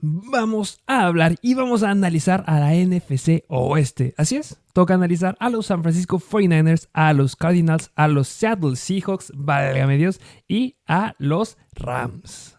vamos a hablar y vamos a analizar a la NFC Oeste. Así es, toca analizar a los San Francisco 49ers, a los Cardinals, a los Seattle Seahawks, válgame Dios, y a los Rams.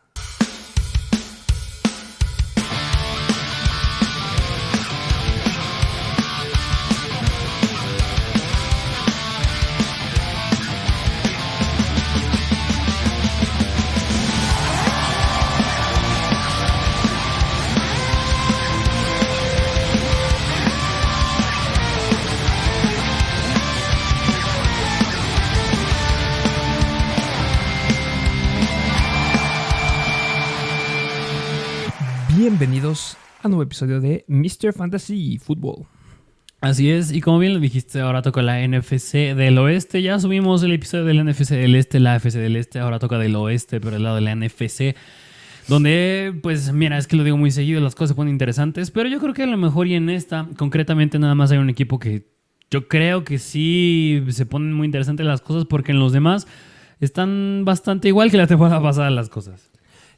Bienvenidos a un nuevo episodio de Mr. Fantasy Football. Así es, y como bien lo dijiste, ahora toca la NFC del Oeste. Ya subimos el episodio del NFC del Este, la AFC del Este, ahora toca del Oeste, pero el lado de la NFC. Donde, pues mira, es que lo digo muy seguido, las cosas se ponen interesantes, pero yo creo que a lo mejor y en esta, concretamente nada más hay un equipo que yo creo que sí se ponen muy interesantes las cosas, porque en los demás están bastante igual que la temporada pasada las cosas.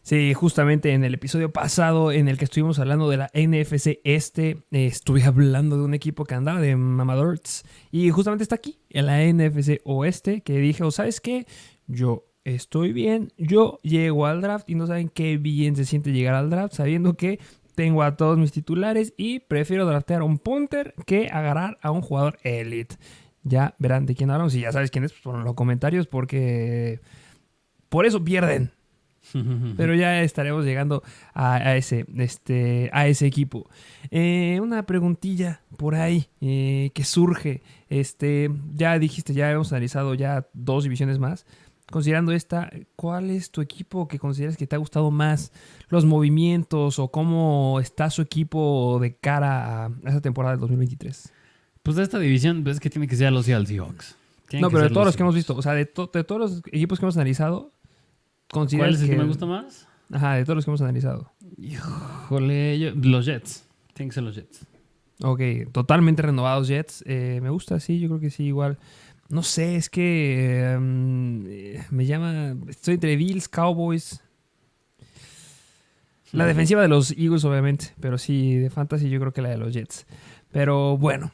Sí, justamente en el episodio pasado en el que estuvimos hablando de la NFC Este, estuve hablando de un equipo que andaba de mamadorts y justamente está aquí, en la NFC Oeste, que dije, ¿sabes qué? Yo estoy bien, yo llego al draft y no saben qué bien se siente llegar al draft sabiendo que tengo a todos mis titulares y prefiero draftear a un punter que agarrar a un jugador elite. Ya verán de quién hablamos y ya sabes quién es, pues ponlo en los comentarios porque por eso pierden. Pero ya estaremos llegando a ese equipo. Una preguntilla por ahí que surge. Ya dijiste, ya hemos analizado ya 2 divisiones más. Considerando esta, ¿cuál es tu equipo que consideras que te ha gustado más? Los movimientos o cómo está su equipo de cara a esa temporada del 2023. Pues de esta división, pues es que tiene que ser los Seahawks. No, pero de todos los que hemos visto, o sea, de todos los equipos que hemos analizado, ¿cuál es el que me gusta más? Ajá, de todos los que hemos analizado. Híjole, los Jets. Tienen que ser los Jets. Ok, totalmente renovados Jets. Me gusta, sí, yo creo que sí, igual. No sé, es que me llama... Estoy entre Bills, Cowboys. La defensiva de los Eagles, obviamente. Pero sí, de fantasy yo creo que la de los Jets. Pero bueno.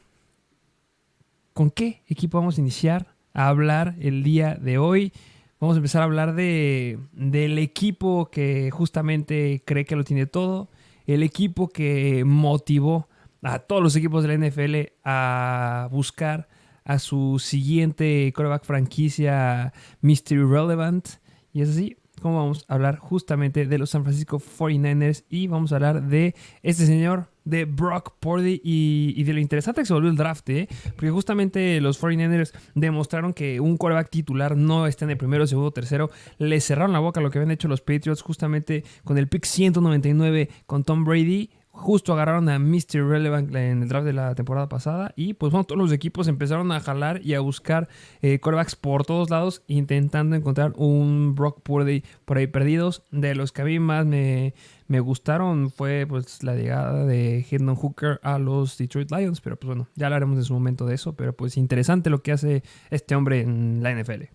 ¿Con qué equipo vamos a iniciar a hablar el día de hoy? Vamos a empezar a hablar del equipo que justamente cree que lo tiene todo. El equipo que motivó a todos los equipos de la NFL a buscar a su siguiente quarterback franquicia Mystery Relevant. Y es así como vamos a hablar justamente de los San Francisco 49ers. Y vamos a hablar de este señor, de Brock Purdy y de lo interesante que se volvió el draft, porque justamente los 49ers demostraron que un quarterback titular no está en el primero, segundo, tercero. Le cerraron la boca a lo que habían hecho los Patriots justamente con el pick 199 con Tom Brady. Justo agarraron a Mr. Relevant en el draft de la temporada pasada y pues bueno, todos los equipos empezaron a jalar y a buscar quarterbacks por todos lados intentando encontrar un Brock Purdy por ahí perdidos. De los que a mí más me gustaron fue pues la llegada de Hendon Hooker a los Detroit Lions, pero pues bueno, ya hablaremos en su momento de eso, pero pues interesante lo que hace este hombre en la NFL.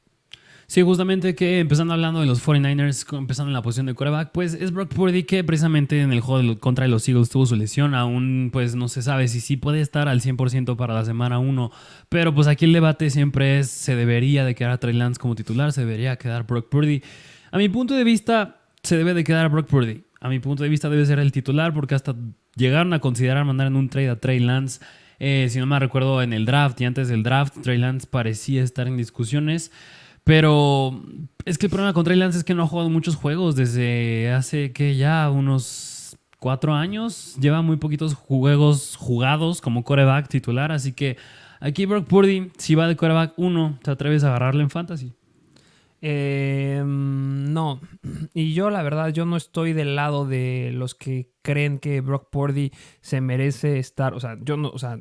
Sí, justamente que empezando hablando de los 49ers, empezando en la posición de quarterback, pues es Brock Purdy que precisamente en el juego contra los Eagles tuvo su lesión. Aún pues no se sabe si sí puede estar al 100% para la semana 1, pero pues aquí el debate siempre es, ¿se debería de quedar a Trey Lance como titular? ¿Se debería quedar Brock Purdy? A mi punto de vista, se debe de quedar Brock Purdy. A mi punto de vista debe ser el titular porque hasta llegaron a considerar mandar en un trade a Trey Lance. Si no me recuerdo en el draft y antes del draft, Trey Lance parecía estar en discusiones. Pero es que el problema con Trey Lance es que no ha jugado muchos juegos desde hace que ya unos 4 años. Lleva muy poquitos juegos jugados como quarterback titular. Así que aquí Brock Purdy, si va de quarterback 1, ¿te atreves a agarrarle en fantasy? No. Y yo la verdad, yo no estoy del lado de los que creen que Brock Purdy se merece estar. O sea, yo no... O sea,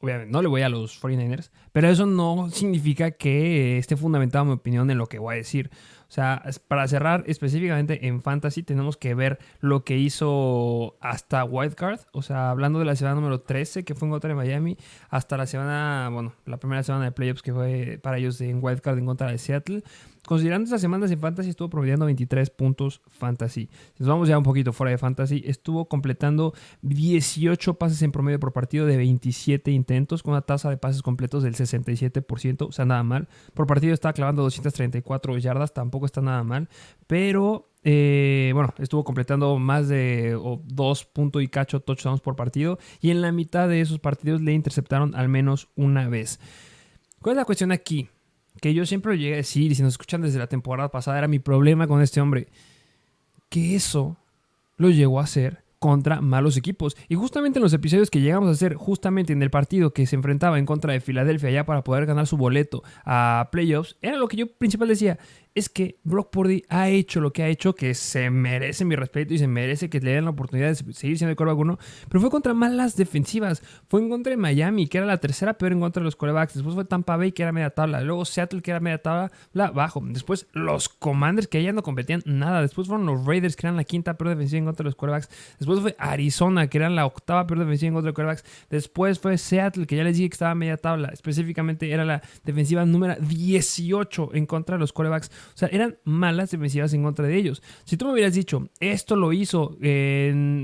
obviamente no le voy a los 49ers, pero eso no significa que esté fundamentado mi opinión en lo que voy a decir. O sea, para cerrar específicamente en Fantasy, tenemos que ver lo que hizo hasta Wildcard. O sea, hablando de la semana número 13, que fue en contra de Miami, hasta la semana, bueno, la primera semana de playoffs que fue para ellos en Wildcard en contra de Seattle. Considerando estas semanas en Fantasy, estuvo promediando 23 puntos Fantasy. Si nos vamos ya un poquito fuera de Fantasy, estuvo completando 18 pases en promedio por partido de 27 intentos, con una tasa de pases completos del 67%, o sea, nada mal. Por partido estaba clavando 234 yardas, tampoco está nada mal, pero bueno, estuvo completando más de 2 puntos y cacho touchdowns por partido, y en la mitad de esos partidos le interceptaron al menos una vez. ¿Cuál es la cuestión aquí? Que yo siempre lo llegué a decir, y si nos escuchan desde la temporada pasada, era mi problema con este hombre, que eso lo llegó a hacer contra malos equipos. Y justamente en los episodios que llegamos a hacer, justamente en el partido que se enfrentaba en contra de Filadelfia ya para poder ganar su boleto a playoffs, era lo que yo principal decía, es que Brock Purdy ha hecho lo que ha hecho, que se merece mi respeto y se merece que le den la oportunidad de seguir siendo el quarterback 1, pero fue contra malas defensivas. Fue en contra de Miami, que era la tercera peor en contra de los quarterbacks. Después fue Tampa Bay, que era media tabla. Luego Seattle, que era media tabla bajo. Después los Commanders, que ya no competían nada. Después fueron los Raiders, que eran la quinta peor defensiva en contra de los quarterbacks. Después fue Arizona, que eran la octava peor defensiva en contra de los quarterbacks. Después fue Seattle, que ya les dije que estaba media tabla. Específicamente era la defensiva número 18 en contra de los quarterbacks. O sea, eran malas defensivas en contra de ellos. Si tú me hubieras dicho, esto lo hizo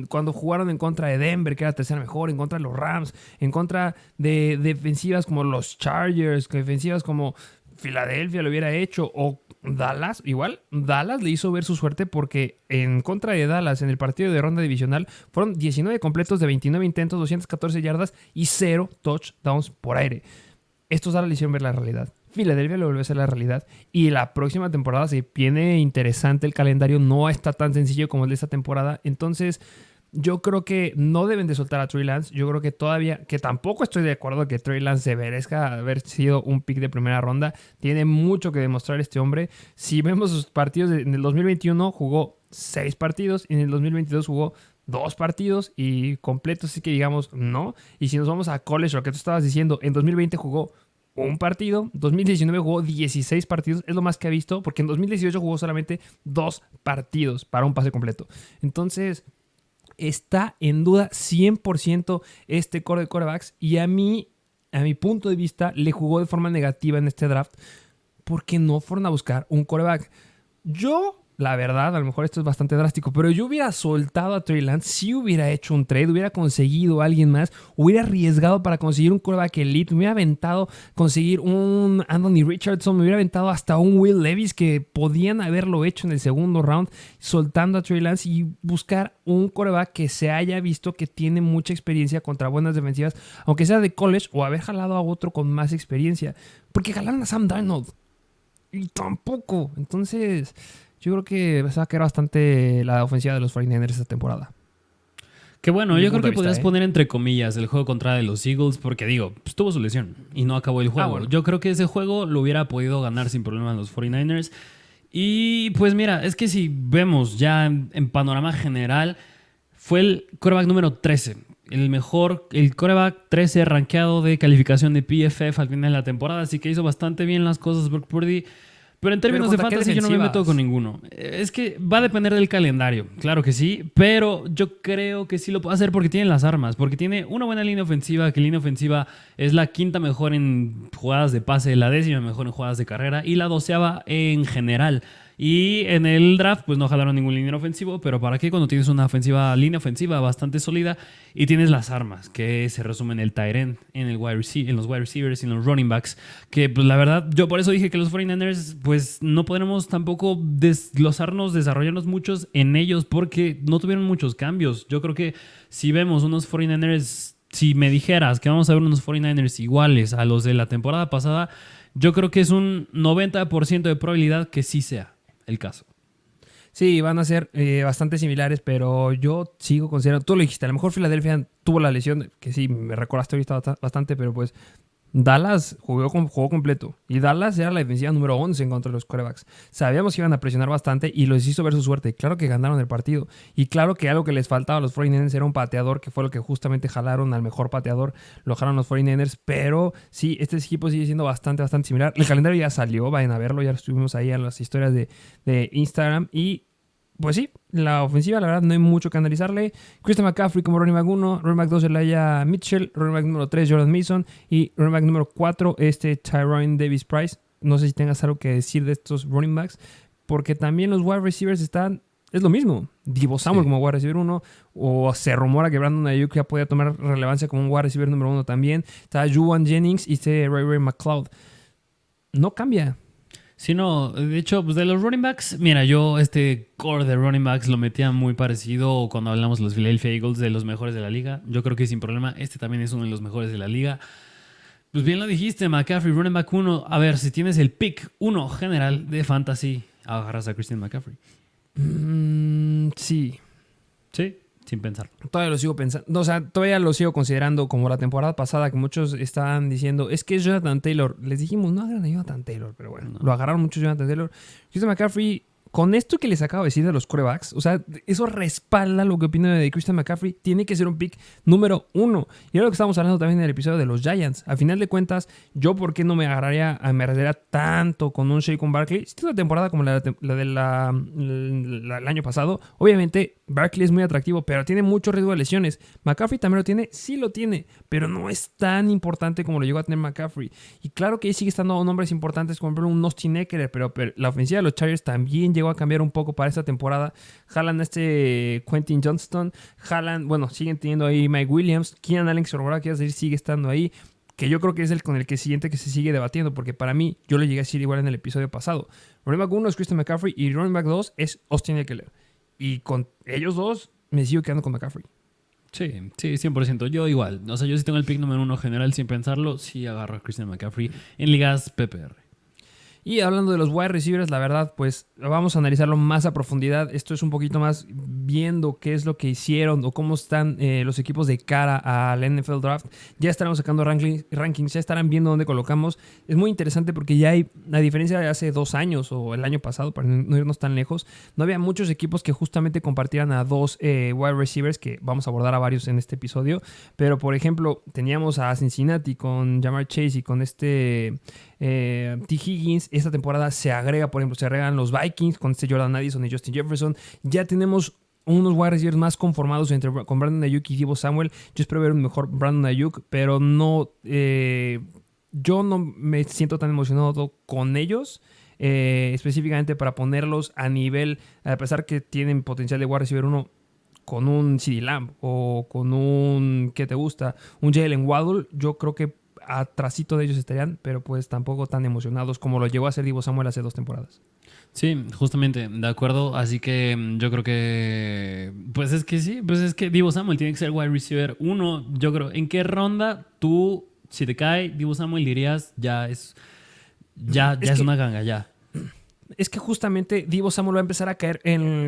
cuando jugaron en contra de Denver, que era la tercera mejor, en contra de los Rams, en contra de defensivas como los Chargers, defensivas como Filadelfia lo hubiera hecho, o Dallas, igual, Dallas le hizo ver su suerte porque en contra de Dallas en el partido de ronda divisional fueron 19 completos de 29 intentos, 214 yardas y 0 touchdowns por aire. Estos Dallas le hicieron ver la realidad. Filadelfia lo volvió a hacer la realidad. Y la próxima temporada se viene interesante el calendario. No está tan sencillo como el de esta temporada. Entonces, yo creo que no deben de soltar a Trey Lance. Yo creo que todavía, que tampoco estoy de acuerdo que Trey Lance se merezca haber sido un pick de primera ronda. Tiene mucho que demostrar este hombre. Si vemos sus partidos, en el 2021 jugó 6 partidos. Y en el 2022 jugó 2 partidos y completos, así que digamos no. Y si nos vamos a college, lo que tú estabas diciendo, en 2020 jugó un partido, 2019 jugó 16 partidos, es lo más que ha visto, porque en 2018 jugó solamente 2 partidos para un pase completo. Entonces, está en duda 100% este core de quarterbacks, y a mi punto de vista, le jugó de forma negativa en este draft, porque no fueron a buscar un quarterback. Yo, la verdad, a lo mejor esto es bastante drástico, pero yo hubiera soltado a Trey Lance, si hubiera hecho un trade, hubiera conseguido a alguien más, hubiera arriesgado para conseguir un quarterback elite, me hubiera aventado conseguir un Anthony Richardson, me hubiera aventado hasta un Will Levis, que podían haberlo hecho en el segundo round, soltando a Trey Lance y buscar un quarterback que se haya visto que tiene mucha experiencia contra buenas defensivas, aunque sea de college, o haber jalado a otro con más experiencia, porque jalaron a Sam Darnold y tampoco. Entonces, yo creo que se va a quedar bastante la ofensiva de los 49ers esta temporada. Que bueno, yo creo que podrías vista, poner entre comillas el juego contra de los Eagles, porque digo, pues tuvo su lesión y no acabó el juego. Bueno. Yo creo que ese juego lo hubiera podido ganar sin problemas los 49ers. Y pues mira, es que si vemos ya en panorama general, fue el quarterback número 13. El quarterback 13 rankeado de calificación de PFF al final de la temporada, así que hizo bastante bien las cosas Brock Purdy. Pero en términos de fantasy yo no me meto con ninguno. Es que va a depender del calendario, claro que sí, pero yo creo que sí lo puede hacer porque tiene las armas, porque tiene una buena línea ofensiva, que línea ofensiva es la quinta mejor en jugadas de pase, la 10ª mejor en jugadas de carrera y la 12ª en general. Y en el draft pues no jalaron ningún línea ofensivo, pero ¿para qué cuando tienes una línea ofensiva bastante sólida y tienes las armas que se resumen en el tight end, en los wide receivers y en los running backs? Que pues la verdad yo por eso dije que los 49ers pues no podremos tampoco desarrollarnos muchos en ellos porque no tuvieron muchos cambios. Yo creo que si vemos unos 49ers, si me dijeras que vamos a ver unos 49ers iguales a los de la temporada pasada, yo creo que es un 90% de probabilidad que sí sea el caso. Sí, van a ser bastante similares, pero yo sigo considerando, tú lo dijiste, a lo mejor Filadelfia tuvo la lesión, que sí, me recordaste ahorita bastante, pero pues Dallas jugó completo. Y Dallas era la defensiva número 11 en contra de los quarterbacks. Sabíamos que iban a presionar bastante y los hizo ver su suerte. Claro que ganaron el partido. Y claro que algo que les faltaba a los 49ers era un pateador, que fue lo que justamente jalaron al mejor pateador. Lo jalaron los 49ers. Pero sí, este equipo sigue siendo bastante similar. El calendario ya salió, vayan a verlo. Ya lo estuvimos ahí en las historias de Instagram. Y pues sí, la ofensiva, la verdad, no hay mucho que analizarle. Christian McCaffrey como running back 1, running back 2 Elijah Mitchell, running back número 3 Jordan Mason y running back número 4 Tyrone Davis Price. No sé si tengas algo que decir de estos running backs, porque también los wide receivers es lo mismo. Deebo Samuel como wide receiver 1, o se rumora que Brandon Ayuk ya podía tomar relevancia como un wide receiver número 1 también. Está Juwan Jennings y Ray McLeod. No cambia. Sí, no, de hecho, pues de los running backs, mira, yo este core de running backs lo metía muy parecido cuando hablamos de los Philadelphia Eagles, de los mejores de la liga. Yo creo que sin problema, este también es uno de los mejores de la liga. Pues bien lo dijiste, McCaffrey, running back 1. A ver, si tienes el pick 1 general de fantasy, agarras a Christian McCaffrey. Sí. Sí, sin pensar. Todavía lo sigo pensando. O sea, todavía lo sigo considerando como la temporada pasada, que muchos estaban diciendo, es que es Jonathan Taylor. Les dijimos, no agarran a Jonathan Taylor, pero bueno, lo agarraron muchos Jonathan Taylor. Christian McCaffrey, con esto que les acabo de decir de los quarterbacks, o sea, eso respalda lo que opino de Christian McCaffrey. Tiene que ser un pick número 1. Y era lo que estábamos hablando también en el episodio de los Giants. A final de cuentas, yo por qué no me arriesgaría tanto con un Saquon Barkley. Si tiene una temporada como la del año pasado, obviamente Barkley es muy atractivo, pero tiene mucho riesgo de lesiones. McCaffrey también lo tiene, sí lo tiene, pero no es tan importante como lo llegó a tener McCaffrey. Y claro que ahí sigue estando nombres importantes como por ejemplo un Austin Eckler, pero la ofensiva de los Chargers también llegó a cambiar un poco para esta temporada. Jalan a Quentin Johnston, siguen teniendo ahí Mike Williams, Keenan Allen, que se rumoraba que iba a salir, sigue estando ahí, que yo creo que es el con el que siguiente que se sigue debatiendo, porque para mí, yo le llegué a decir igual en el episodio pasado, running back 1 es Christian McCaffrey y running back 2 es Austin Eckler. Y con ellos dos me sigo quedando con McCaffrey. Sí, 100%. Yo igual. O sea, yo sí tengo el pick número 1 general sin pensarlo. Sí agarro a Christian McCaffrey en ligas PPR. Y hablando de los wide receivers, la verdad, pues vamos a analizarlo más a profundidad. Esto es un poquito más viendo qué es lo que hicieron o cómo están los equipos de cara al NFL Draft. Ya estaremos sacando rankings, ya estarán viendo dónde colocamos. Es muy interesante porque ya hay, a diferencia de hace 2 años o el año pasado, para no irnos tan lejos, no había muchos equipos que justamente compartieran a 2 wide receivers, que vamos a abordar a varios en este episodio. Pero, por ejemplo, teníamos a Cincinnati con Ja'Marr Chase y con T. Higgins. Esta temporada se agregan los Vikings con Jordan Addison y Justin Jefferson. Ya tenemos unos wide receivers más conformados con Brandon Ayuk y Deebo Samuel. Yo espero ver un mejor Brandon Ayuk, pero no, yo no me siento tan emocionado con ellos. Específicamente para ponerlos a nivel, a pesar que tienen potencial de wide receiver 1 con un CeeDee Lamb o con un, ¿qué te gusta? Un Jalen Waddle. Yo creo que atrasito de ellos estarían, pero pues tampoco tan emocionados como lo llegó a hacer Deebo Samuel hace 2 temporadas. Sí, justamente, de acuerdo. Así que yo creo que, pues es que Deebo Samuel tiene que ser wide receiver 1. Yo creo, ¿en qué ronda tú, si te cae Deebo Samuel, dirías es una ganga, ya? Es que justamente Deebo Samuel va a empezar a caer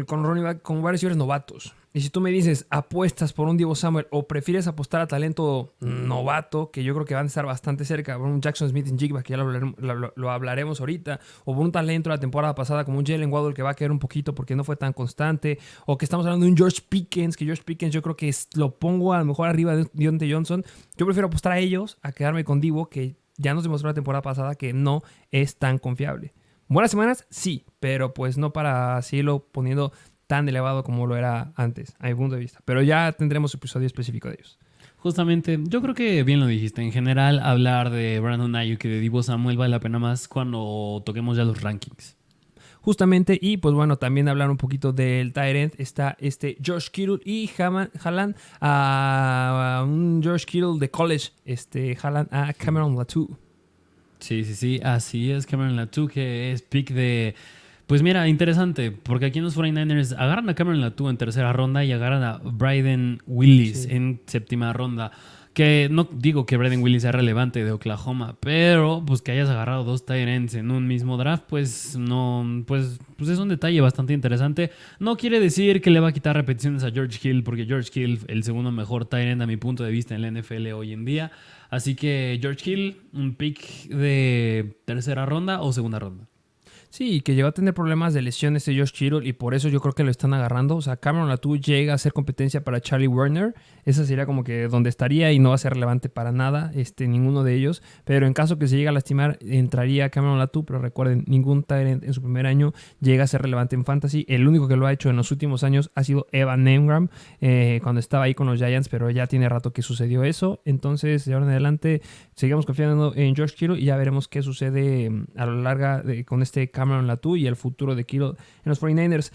con wide receivers novatos. Y si tú me dices, apuestas por un Deebo Samuel o prefieres apostar a talento novato, que yo creo que van a estar bastante cerca, por un Jackson Smith en Jigba, que ya lo hablaremos ahorita, o por un talento de la temporada pasada como un Jalen Waddle, que va a caer un poquito porque no fue tan constante, o que estamos hablando de un George Pickens, que George Pickens yo creo que lo pongo a lo mejor arriba de Diontae Johnson. Yo prefiero apostar a ellos a quedarme con Deebo, que ya nos demostró la temporada pasada que no es tan confiable. Buenas semanas, sí, pero pues no para seguirlo poniendo tan elevado como lo era antes, a mi punto de vista. Pero ya tendremos episodio específico de ellos. Justamente, yo creo que bien lo dijiste. En general, hablar de Brandon Ayuk y de Deebo Samuel vale la pena más cuando toquemos ya los rankings. Justamente, y pues bueno, también hablar un poquito del tight end. Está George Kittle y jalan a un George Kittle de college. Jalan a Cameron Latou. Sí, así es, Cameron Latou, que es pick de... Pues mira, interesante, porque aquí en los 49ers agarran a Cameron Latou en tercera ronda y agarran a Bryden Willis en séptima ronda. Que no digo que Brandon Williams sea relevante de Oklahoma, pero pues que hayas agarrado 2 tight ends en un mismo draft, pues no, pues es un detalle bastante interesante. No quiere decir que le va a quitar repeticiones a George Hill, porque George Hill, el segundo mejor tight end a mi punto de vista en la NFL hoy en día. Así que George Hill, un pick de tercera ronda o segunda ronda. Sí, que llegó a tener problemas de lesiones de Josh Kittle y por eso yo creo que lo están agarrando. O sea, Cameron Latu llega a ser competencia para Charlie Warner. Esa sería como que donde estaría y no va a ser relevante para nada ninguno de ellos. Pero en caso que se llegue a lastimar, entraría Cameron Latu. Pero recuerden, ningún tight end en su primer año llega a ser relevante en fantasy. El único que lo ha hecho en los últimos años ha sido Evan Engram cuando estaba ahí con los Giants, pero ya tiene rato que sucedió eso. Entonces, de ahora en adelante, seguimos confiando en George Kittle y ya veremos qué sucede a lo largo con Cameron Latu y el futuro de Kittle en los 49ers.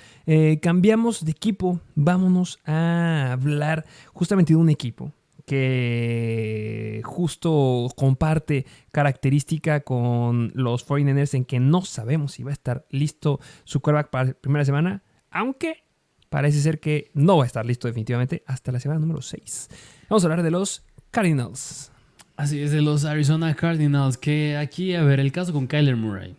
Cambiamos de equipo, vámonos a hablar justamente de un equipo que justo comparte característica con los 49ers en que no sabemos si va a estar listo su quarterback para la primera semana, aunque parece ser que no va a estar listo definitivamente hasta la semana número 6. Vamos a hablar de los Cardinals. Así es, de los Arizona Cardinals, que aquí, a ver, el caso con Kyler Murray.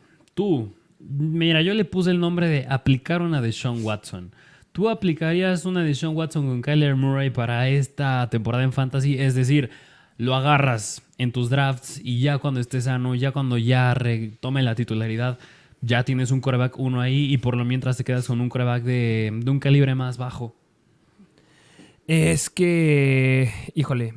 Mira, yo le puse el nombre de aplicar una de Deshaun Watson. ¿Tú aplicarías una de Deshaun Watson con Kyler Murray para esta temporada en Fantasy? Es decir, lo agarras en tus drafts y ya cuando esté sano, ya cuando ya retome la titularidad, ya tienes un quarterback 1 ahí y por lo mientras te quedas con un quarterback de un calibre más bajo. Es que, híjole,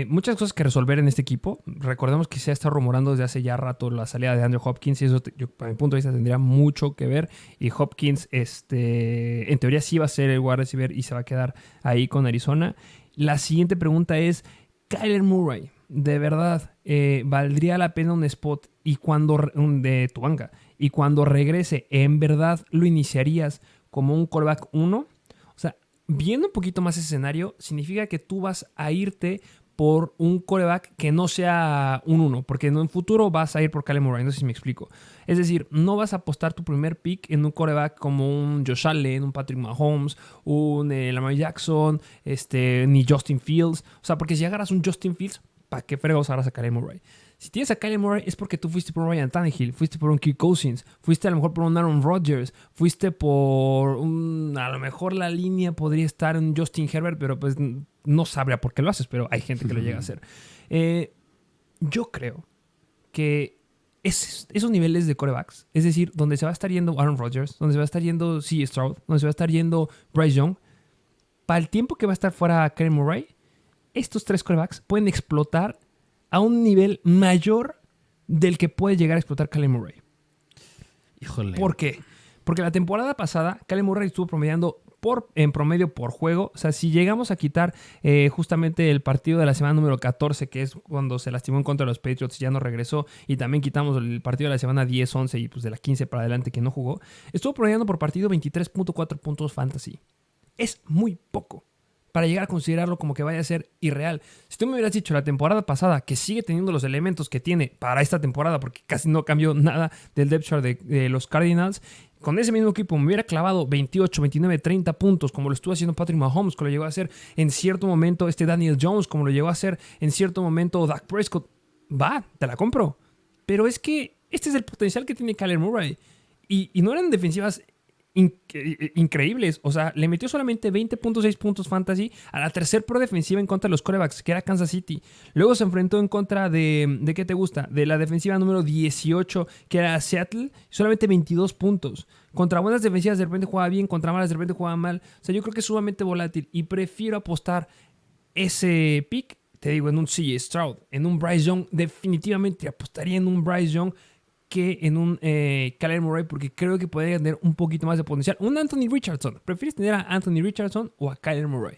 muchas cosas que resolver en este equipo. Recordemos que se ha estado rumorando desde hace ya rato la salida de Andrew Hopkins y eso, para mi punto de vista, tendría mucho que ver. Y Hopkins, en teoría sí va a ser el wide receiver y se va a quedar ahí con Arizona. La siguiente pregunta es, Kyler Murray, ¿de verdad valdría la pena un spot de tu banca? Y cuando regrese, ¿en verdad lo iniciarías como un quarterback 1? Viendo un poquito más ese escenario, significa que tú vas a irte por un quarterback que no sea un 1, porque en un futuro vas a ir por Kyler Murray, no sé si me explico. Es decir, no vas a apostar tu primer pick en un quarterback como un Josh Allen, un Patrick Mahomes, un Lamar Jackson, ni Justin Fields. O sea, porque si agarras un Justin Fields, ¿para qué fregados agarras a Kyler Murray? Si tienes a Kyler Murray es porque tú fuiste por un Ryan Tannehill, fuiste por un Kirk Cousins, fuiste a lo mejor por un Aaron Rodgers, fuiste por a lo mejor la línea podría estar en Justin Herbert, pero pues no sabría por qué lo haces, pero hay gente que lo llega a hacer. Yo creo que esos niveles de quarterbacks, es decir, donde se va a estar yendo Aaron Rodgers, donde se va a estar yendo C. Stroud, donde se va a estar yendo Bryce Young, para el tiempo que va a estar fuera Kyler Murray, estos tres quarterbacks pueden explotar a un nivel mayor del que puede llegar a explotar Kyler Murray. Híjole. ¿Por qué? Porque la temporada pasada Kyler Murray estuvo promediando en promedio por juego. O sea, si llegamos a quitar justamente el partido de la semana número 14, que es cuando se lastimó en contra de los Patriots y ya no regresó, y también quitamos el partido de la semana 10, 11 y pues de la 15 para adelante que no jugó, estuvo promediando por partido 23.4 puntos fantasy. Es muy poco para llegar a considerarlo como que vaya a ser irreal. Si tú me hubieras dicho la temporada pasada que sigue teniendo los elementos que tiene para esta temporada, porque casi no cambió nada del depth chart de los Cardinals, con ese mismo equipo me hubiera clavado 28, 29, 30 puntos, como lo estuvo haciendo Patrick Mahomes, como lo llegó a hacer en cierto momento Daniel Jones, como lo llegó a hacer en cierto momento Dak Prescott, va, te la compro. Pero es que este es el potencial que tiene Kyler Murray. Y no eran defensivas increíbles. O sea, le metió solamente 20.6 puntos fantasy a la tercer pro defensiva en contra de los quarterbacks, que era Kansas City. Luego se enfrentó en contra ¿de qué te gusta? De la defensiva número 18, que era Seattle, solamente 22 puntos. Contra buenas defensivas de repente jugaba bien, contra malas de repente jugaba mal. O sea, yo creo que es sumamente volátil y prefiero apostar ese pick, te digo, en un CJ Stroud, en un Bryce Young. Definitivamente apostaría en un Bryce Young que en un Kyler Murray, porque creo que podría tener un poquito más de potencial. Un Anthony Richardson. ¿Prefieres tener a Anthony Richardson o a Kyler Murray?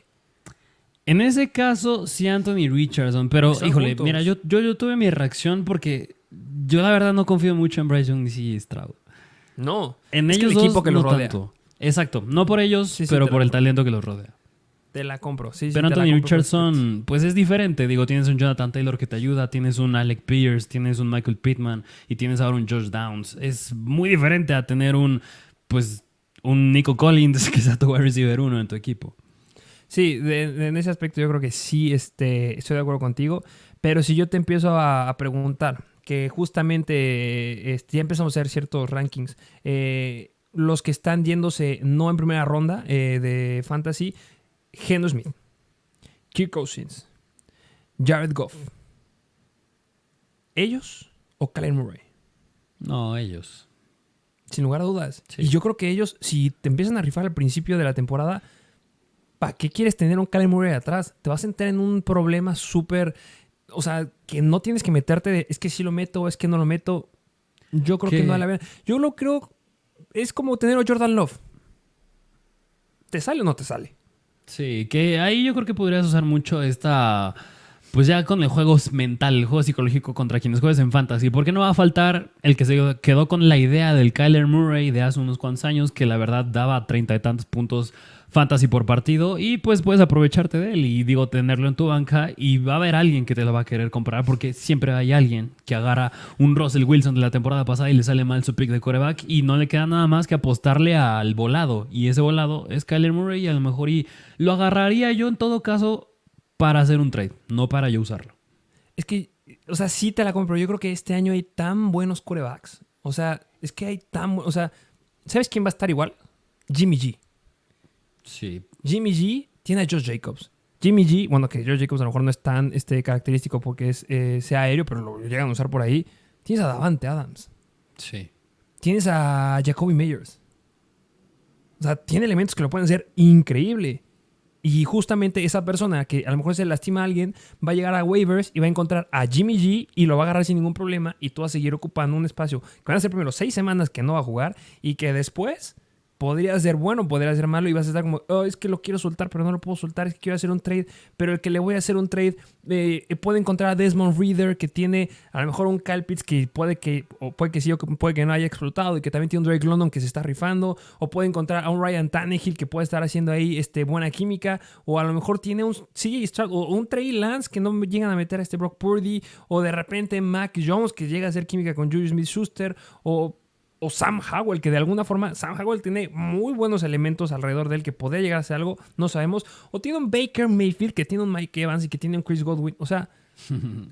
En ese caso, sí, Anthony Richardson. Pero, híjole, juntos. Mira, yo tuve mi reacción porque yo la verdad no confío mucho en Bryce Young ni CJ Stroud. No. En ellos el equipo que los rodea. Tanto. Exacto. No por ellos, sí, pero por el talento que los rodea. Te la compro, sí. Pero Anthony Richardson, pues es diferente. Digo, tienes un Jonathan Taylor que te ayuda, tienes un Alec Pierce, tienes un Michael Pittman y tienes ahora un Josh Downs. Es muy diferente a tener un Nico Collins que sea tu wide receiver 1 en tu equipo. Sí, en ese aspecto yo creo que sí estoy de acuerdo contigo. Pero si yo te empiezo a preguntar, que justamente ya empezamos a hacer ciertos rankings, los que están yéndose no en primera ronda de Fantasy, Geno Smith, Kirk Cousins, Jared Goff, ¿ellos o Kyler Murray? No, ellos. Sin lugar a dudas. Sí. Y yo creo que ellos, si te empiezan a rifar al principio de la temporada, ¿para qué quieres tener un Kyler Murray atrás? Te vas a entrar en un problema súper... O sea, que no tienes que meterte de... Es que sí lo meto, es que no lo meto. Yo creo que no a la vez. Yo lo creo... Es como tener a Jordan Love. ¿Te sale o no te sale? Sí, que ahí yo creo que podrías usar mucho esta... Pues ya con el juego mental, el juego psicológico contra quienes juegues en Fantasy. Porque no va a faltar el que se quedó con la idea del Kyler Murray de hace unos cuantos años, que la verdad daba 30 y tantos puntos Fantasy por partido, y pues puedes aprovecharte de él y digo, tenerlo en tu banca, y va a haber alguien que te lo va a querer comprar porque siempre hay alguien que agarra un Russell Wilson de la temporada pasada y le sale mal su pick de quarterback y no le queda nada más que apostarle al volado, y ese volado es Kyler Murray, y a lo mejor y lo agarraría yo en todo caso para hacer un trade, no para yo usarlo. Es que, o sea, sí te la compro. Yo creo que este año hay tan buenos quarterbacks. O sea, es que hay tan... O sea, ¿sabes quién va a estar igual? Jimmy G. Sí. Jimmy G tiene a Josh Jacobs. Jimmy G, bueno, que Josh Jacobs a lo mejor no es tan característico porque sea aéreo, pero lo llegan a usar por ahí. Tienes a Davante Adams. Sí. Tienes a Jacoby Meyers. O sea, tiene elementos que lo pueden hacer increíble. Y justamente esa persona que a lo mejor se lastima a alguien va a llegar a waivers y va a encontrar a Jimmy G y lo va a agarrar sin ningún problema, y tú vas a seguir ocupando un espacio que van a ser primero 6 semanas que no va a jugar y que después podría ser bueno, podría ser malo, y vas a estar como, oh, es que lo quiero soltar, pero no lo puedo soltar, es que quiero hacer un trade, pero el que le voy a hacer un trade puede encontrar a Desmond Reader, que tiene a lo mejor un Kyle Pitts que puede que sí o puede que no haya explotado, y que también tiene un Drake London que se está rifando, o puede encontrar a un Ryan Tannehill que puede estar haciendo ahí buena química, o a lo mejor tiene un CJ Stroud o un Trey Lance que no llegan a meter a Brock Purdy, o de repente Mac Jones que llega a hacer química con Juju Smith-Schuster, o Sam Howell, que de alguna forma Sam Howell tiene muy buenos elementos alrededor de él que podría llegar a ser algo, no sabemos. O tiene un Baker Mayfield, que tiene un Mike Evans y que tiene un Chris Godwin. O sea,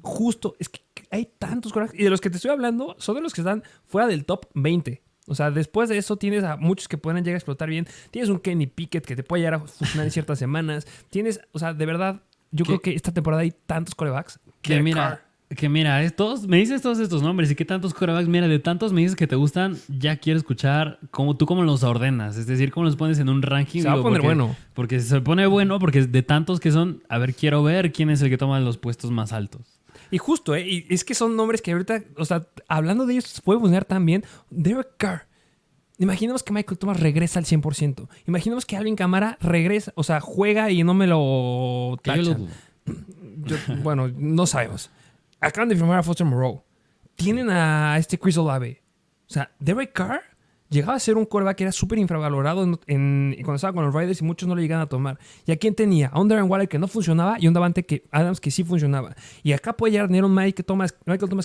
justo, es que hay tantos corajes. Y de los que te estoy hablando son de los que están fuera del top 20. O sea, después de eso tienes a muchos que pueden llegar a explotar bien. Tienes un Kenny Pickett que te puede llegar a funcionar en ciertas semanas. Tienes, o sea, de verdad, yo creo que esta temporada hay tantos quarterbacks. Que mira, me dices todos estos nombres y qué tantos quarterbacks, mira, de tantos me dices que te gustan, ya quiero escuchar tú cómo los ordenas, es decir, cómo los pones en un ranking. Se va a poner bueno. Porque se pone bueno, porque de tantos que son, a ver, quiero ver quién es el que toma los puestos más altos. Y justo, y es que son nombres que ahorita, o sea, hablando de ellos, puede funcionar también. Derek Carr. Imaginemos que Michael Thomas regresa al 100%. Imaginemos que Alvin Kamara regresa, o sea, juega y no me lo tachan. Bueno, no sabemos. Acaban de firmar a Foster Moreau. Tienen a Chris Olave. O sea, Derek Carr llegaba a ser un quarterback que era súper infravalorado cuando estaba con los Raiders y muchos no lo llegaban a tomar. ¿Y a quién tenía? A un Darren Waller que no funcionaba y un Davante Adams que sí funcionaba. Y acá puede llegar a un Michael Thomas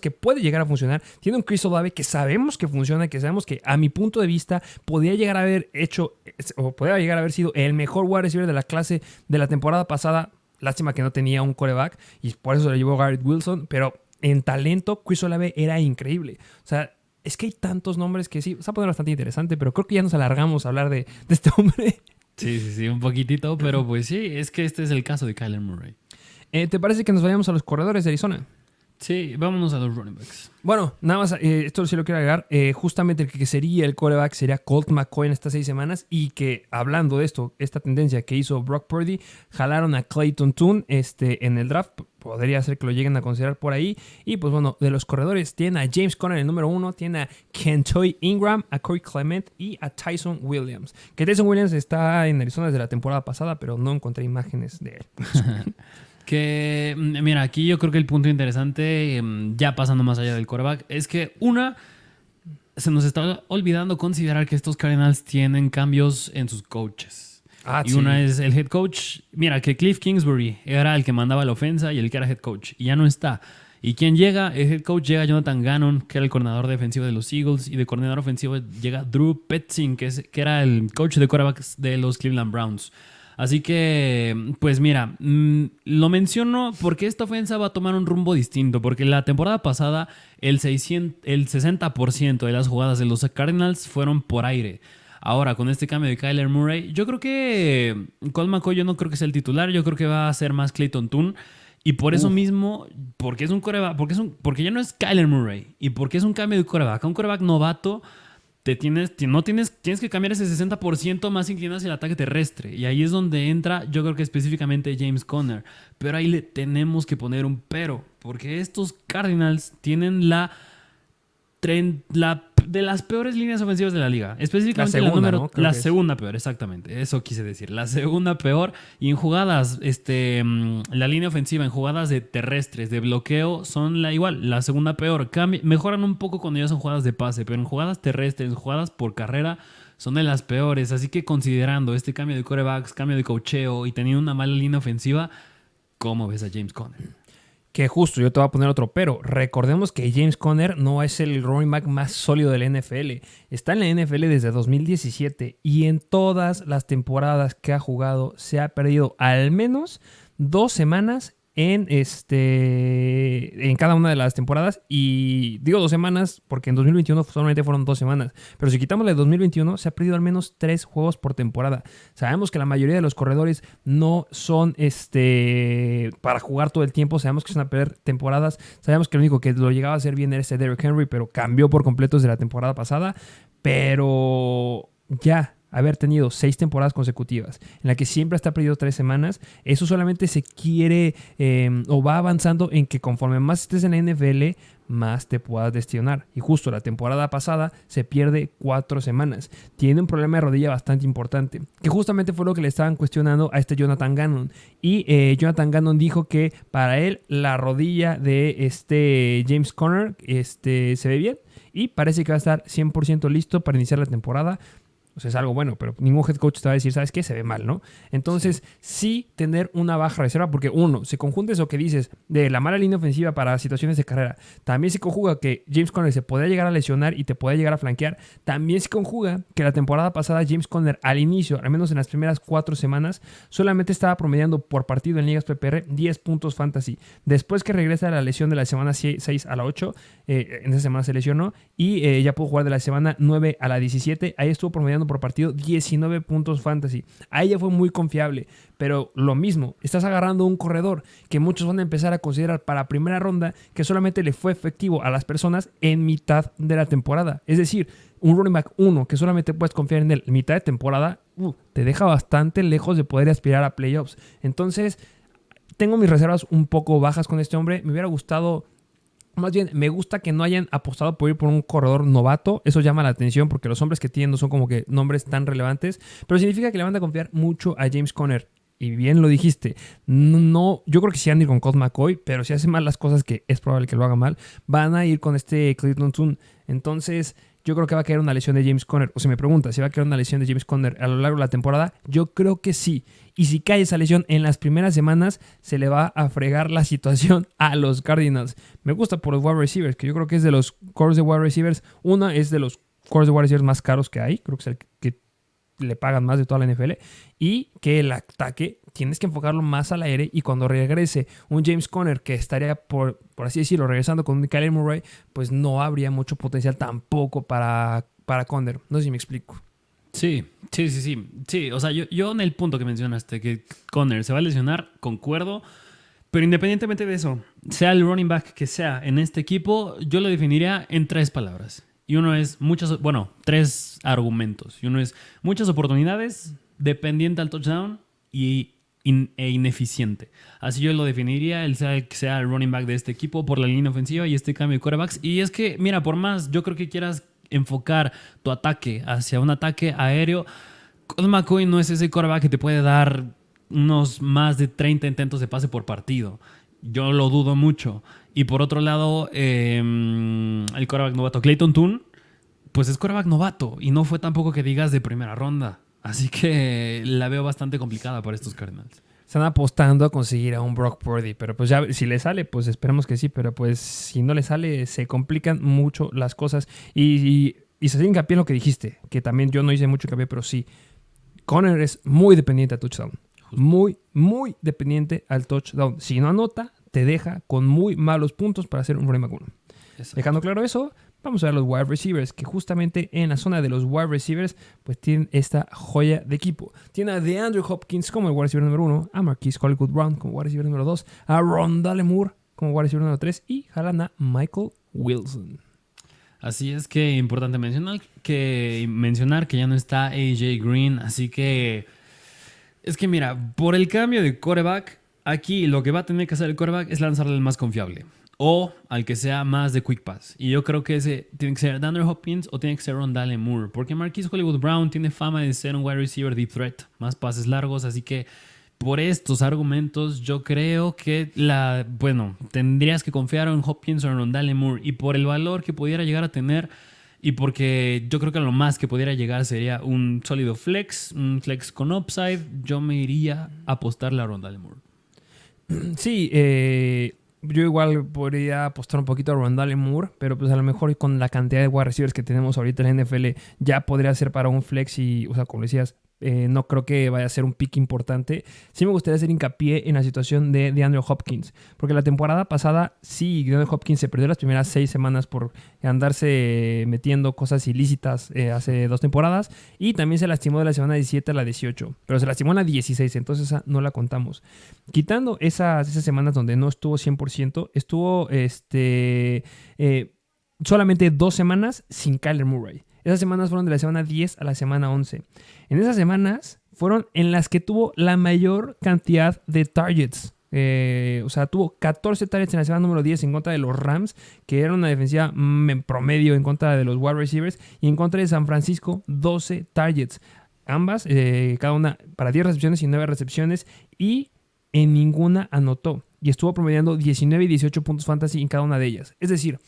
que puede llegar a funcionar. Tiene un Chris Olave que sabemos que funciona, que sabemos que a mi punto de vista podría llegar a haber hecho o podría llegar a haber sido el mejor wide receiver de la clase de la temporada pasada. Lástima que no tenía un quarterback y por eso lo llevó Garrett Wilson, pero en talento Chris Olave era increíble. O sea, es que hay tantos nombres que sí, se va a poner bastante interesante, pero creo que ya nos alargamos a hablar de este hombre. Sí, un poquitito, pero pues sí, es que este es el caso de Kyler Murray. ¿Te parece que nos vayamos a los corredores de Arizona? Sí, vámonos a los running backs. Bueno, nada más, esto sí lo quiero agregar. Justamente el que sería el quarterback sería Colt McCoy en estas 6 semanas. Y que, hablando de esto, esta tendencia que hizo Brock Purdy, jalaron a Clayton Tune en el draft. Podría ser que lo lleguen a considerar por ahí. Y pues bueno, de los corredores, tienen a James Conner en el número 1, tienen a Kentoy Ingram, a Corey Clement y a Tyson Williams. Que Tyson Williams está en Arizona desde la temporada pasada, pero no encontré imágenes de él. Que, mira, aquí yo creo que el punto interesante, ya pasando más allá del quarterback, es que se nos está olvidando considerar que estos Cardinals tienen cambios en sus coaches. Y sí. Una es el head coach. Mira, que Cliff Kingsbury era el que mandaba la ofensa y el que era head coach. Y ya no está. ¿Y quién llega? El head coach llega Jonathan Gannon, que era el coordinador defensivo de los Eagles. Y de coordinador ofensivo llega Drew Petzing, que era el coach de quarterbacks de los Cleveland Browns. Así que, pues mira, lo menciono porque esta ofensa va a tomar un rumbo distinto, porque la temporada pasada el 60% de las jugadas de los Cardinals fueron por aire. Ahora, con este cambio de Kyler Murray, yo creo que Colt McCoy yo no creo que sea el titular, yo creo que va a ser más Clayton Tune. Y por eso mismo, porque es un quarterback, porque ya no es Kyler Murray, y porque es un cambio de quarterback, un quarterback novato, tienes que cambiar ese 60% más inclinado hacia el ataque terrestre. Y ahí es donde entra, yo creo que específicamente James Conner. Pero ahí le tenemos que poner un pero, porque estos Cardinals tienen de las peores líneas ofensivas de la liga. Específicamente la segunda peor, exactamente. Eso quise decir. La segunda peor. Y en jugadas, la línea ofensiva, en jugadas de terrestres, de bloqueo, son la segunda peor. Mejoran un poco cuando ya son jugadas de pase, pero en jugadas terrestres, en jugadas por carrera, son de las peores. Así que considerando este cambio de quarterbacks, cambio de coacheo y teniendo una mala línea ofensiva, ¿cómo ves a James Conner? Que justo, yo te voy a poner otro pero. Recordemos que James Conner no es el running back más sólido de la NFL. Está en la NFL desde 2017 y en todas las temporadas que ha jugado se ha perdido al menos 2 semanas en cada una de las temporadas. Y digo 2 semanas porque en 2021 solamente fueron 2 semanas. Pero si quitamos la de 2021, se ha perdido al menos 3 juegos por temporada. Sabemos que la mayoría de los corredores no son para jugar todo el tiempo. Sabemos que son a perder temporadas. Sabemos que lo único que lo llegaba a hacer bien era Derrick Henry, pero cambió por completo desde la temporada pasada. Pero ya haber tenido 6 temporadas consecutivas en la que siempre está perdido 3 semanas, eso solamente se quiere o va avanzando en que conforme más estés en la NFL, más te puedas lesionar. Y justo la temporada pasada se pierde 4 semanas. Tiene un problema de rodilla bastante importante, que justamente fue lo que le estaban cuestionando a Jonathan Gannon. Y Jonathan Gannon dijo que para él la rodilla de James Conner se ve bien y parece que va a estar 100% listo para iniciar la temporada. O sea, es algo bueno, pero ningún head coach te va a decir, ¿sabes qué? Se ve mal, ¿no? Entonces, sí tener una baja reserva, porque uno, se conjunta eso que dices de la mala línea ofensiva para situaciones de carrera. También se conjuga que James Conner se podría llegar a lesionar y te puede llegar a flanquear. También se conjuga que la temporada pasada James Conner al inicio, al menos en las primeras 4 semanas, solamente estaba promediando por partido en ligas PPR 10 puntos fantasy. Después que regresa a la lesión de la semana 6 a la 8, en esa semana se lesionó y ya pudo jugar de la semana 9 a la 17. Ahí estuvo promediando por partido 19 puntos fantasy. Ahí ya fue muy confiable, pero lo mismo, estás agarrando un corredor que muchos van a empezar a considerar para primera ronda, que solamente le fue efectivo a las personas en mitad de la temporada. Es decir, un running back 1 que solamente puedes confiar en él en mitad de temporada, te deja bastante lejos de poder aspirar a playoffs. Entonces, tengo mis reservas un poco bajas con este hombre. Me hubiera gustado... Más bien, me gusta que no hayan apostado por ir por un corredor novato. Eso llama la atención porque los hombres que tienen no son como que nombres tan relevantes. Pero significa que le van a confiar mucho a James Conner. Y bien lo dijiste. No, yo creo que sí van a ir con Colt McCoy, pero si hace mal las cosas, que es probable que lo haga mal, van a ir con Clayton Tune. Entonces, yo creo que va a caer una lesión de James Conner. O si me pregunta si va a caer una lesión de James Conner a lo largo de la temporada, yo creo que sí. Y si cae esa lesión en las primeras semanas, se le va a fregar la situación a los Cardinals. Me gusta por los wide receivers, que yo creo que es de los cores de wide receivers. Una es de los cores de wide receivers más caros que hay. Creo que es el que le pagan más de toda la NFL. Y que el ataque tienes que enfocarlo más al aire. Y cuando regrese un James Conner, que estaría, por así decirlo, regresando con un Kyler Murray, pues no habría mucho potencial tampoco para Conner. No sé si me explico. Sí, o sea, yo en el punto que mencionaste, que Conner se va a lesionar, concuerdo, pero independientemente de eso, sea el running back que sea en este equipo, yo lo definiría en 3 palabras. Y uno es 3 argumentos. Y uno es muchas oportunidades, dependiente al touchdown e ineficiente. Así yo lo definiría, sea el running back de este equipo por la línea ofensiva y este cambio de quarterbacks. Y es que, mira, por más yo creo que quieras enfocar tu ataque hacia un ataque aéreo, Colt McCoy no es ese quarterback que te puede dar unos más de 30 intentos de pase por partido. Yo lo dudo mucho. Y por otro lado, el quarterback novato Clayton Tune, pues es quarterback novato y no fue tampoco que digas de primera ronda. Así que la veo bastante complicada para estos Cardinals. Están apostando a conseguir a un Brock Purdy, pero pues ya si le sale, pues esperemos que sí, pero pues si no le sale, se complican mucho las cosas. Y se hace hincapié en lo que dijiste, que también yo no hice mucho hincapié, pero sí, Conner es muy dependiente a touchdown. Muy, muy dependiente al touchdown. Si no anota, te deja con muy malos puntos para hacer un running back 1. Dejando claro eso, vamos a ver los wide receivers, que justamente en la zona de los wide receivers, pues tienen esta joya de equipo. Tiene a DeAndre Hopkins como el wide receiver número 1, a Marquise Hollywood Brown como wide receiver número 2, a Rondale Moore como wide receiver número 3 y jalan a Michael Wilson. Así es que importante mencionar que ya no está AJ Green, así que es que mira, por el cambio de quarterback, aquí lo que va a tener que hacer el quarterback es lanzarle el más confiable o al que sea más de quick pass. Y yo creo que ese tiene que ser DeAndre Hopkins o tiene que ser Rondale Moore, porque Marquise Hollywood Brown tiene fama de ser un wide receiver deep threat, más pases largos, así que por estos argumentos yo creo que tendrías que confiar en Hopkins o en Rondale Moore, y por el valor que pudiera llegar a tener y porque yo creo que lo más que pudiera llegar sería un sólido flex, un flex con upside, yo me iría a apostarle a Rondale Moore. Sí, yo igual podría apostar un poquito a Rondale Moore, pero pues a lo mejor con la cantidad de wide receivers que tenemos ahorita en la NFL ya podría ser para un flex y, o sea, como decías, no creo que vaya a ser un pick importante. Sí me gustaría hacer hincapié en la situación de DeAndre Hopkins, porque la temporada pasada sí, DeAndre Hopkins se perdió las primeras 6 semanas por andarse metiendo cosas ilícitas hace 2 temporadas, y también se lastimó de la semana 17 a la 18, pero se lastimó en la 16, entonces esa no la contamos. Quitando esas semanas donde no estuvo 100%, estuvo solamente 2 semanas sin Kyler Murray. Esas semanas fueron de la semana 10 a la semana 11. En esas semanas fueron en las que tuvo la mayor cantidad de targets. O sea, tuvo 14 targets en la semana número 10 en contra de los Rams, que era una defensiva en promedio en contra de los wide receivers, y en contra de San Francisco, 12 targets. Ambas, cada una para 10 recepciones y 9 recepciones, y en ninguna anotó. Y estuvo promediando 19 y 18 puntos fantasy en cada una de ellas. Es decir,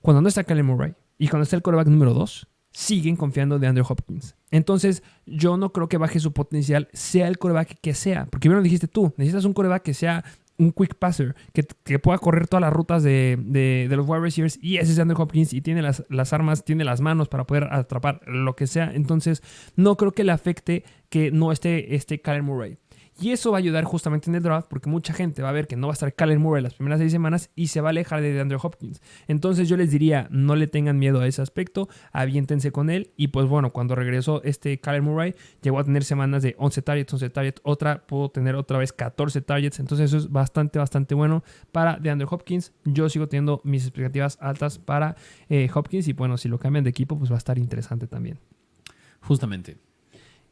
cuando no está Kyler Murray y cuando está el quarterback número 2, siguen confiando de Andrew Hopkins. Entonces, yo no creo que baje su potencial, sea el quarterback que sea. Porque bien lo dijiste tú, necesitas un quarterback que sea un quick passer, que pueda correr todas las rutas de los wide receivers, y ese es Andrew Hopkins, y tiene las armas, tiene las manos para poder atrapar lo que sea. Entonces, no creo que le afecte que no esté Kyler Murray. Y eso va a ayudar justamente en el draft, porque mucha gente va a ver que no va a estar Kyler Murray las primeras 6 semanas y se va a alejar de DeAndre Hopkins. Entonces yo les diría, no le tengan miedo a ese aspecto, aviéntense con él. Y pues bueno, cuando regresó Kyler Murray, llegó a tener semanas de 11 targets, otra pudo tener otra vez 14 targets. Entonces eso es bastante, bastante bueno para DeAndre Hopkins. Yo sigo teniendo mis expectativas altas para Hopkins, y bueno, si lo cambian de equipo, pues va a estar interesante también. Justamente.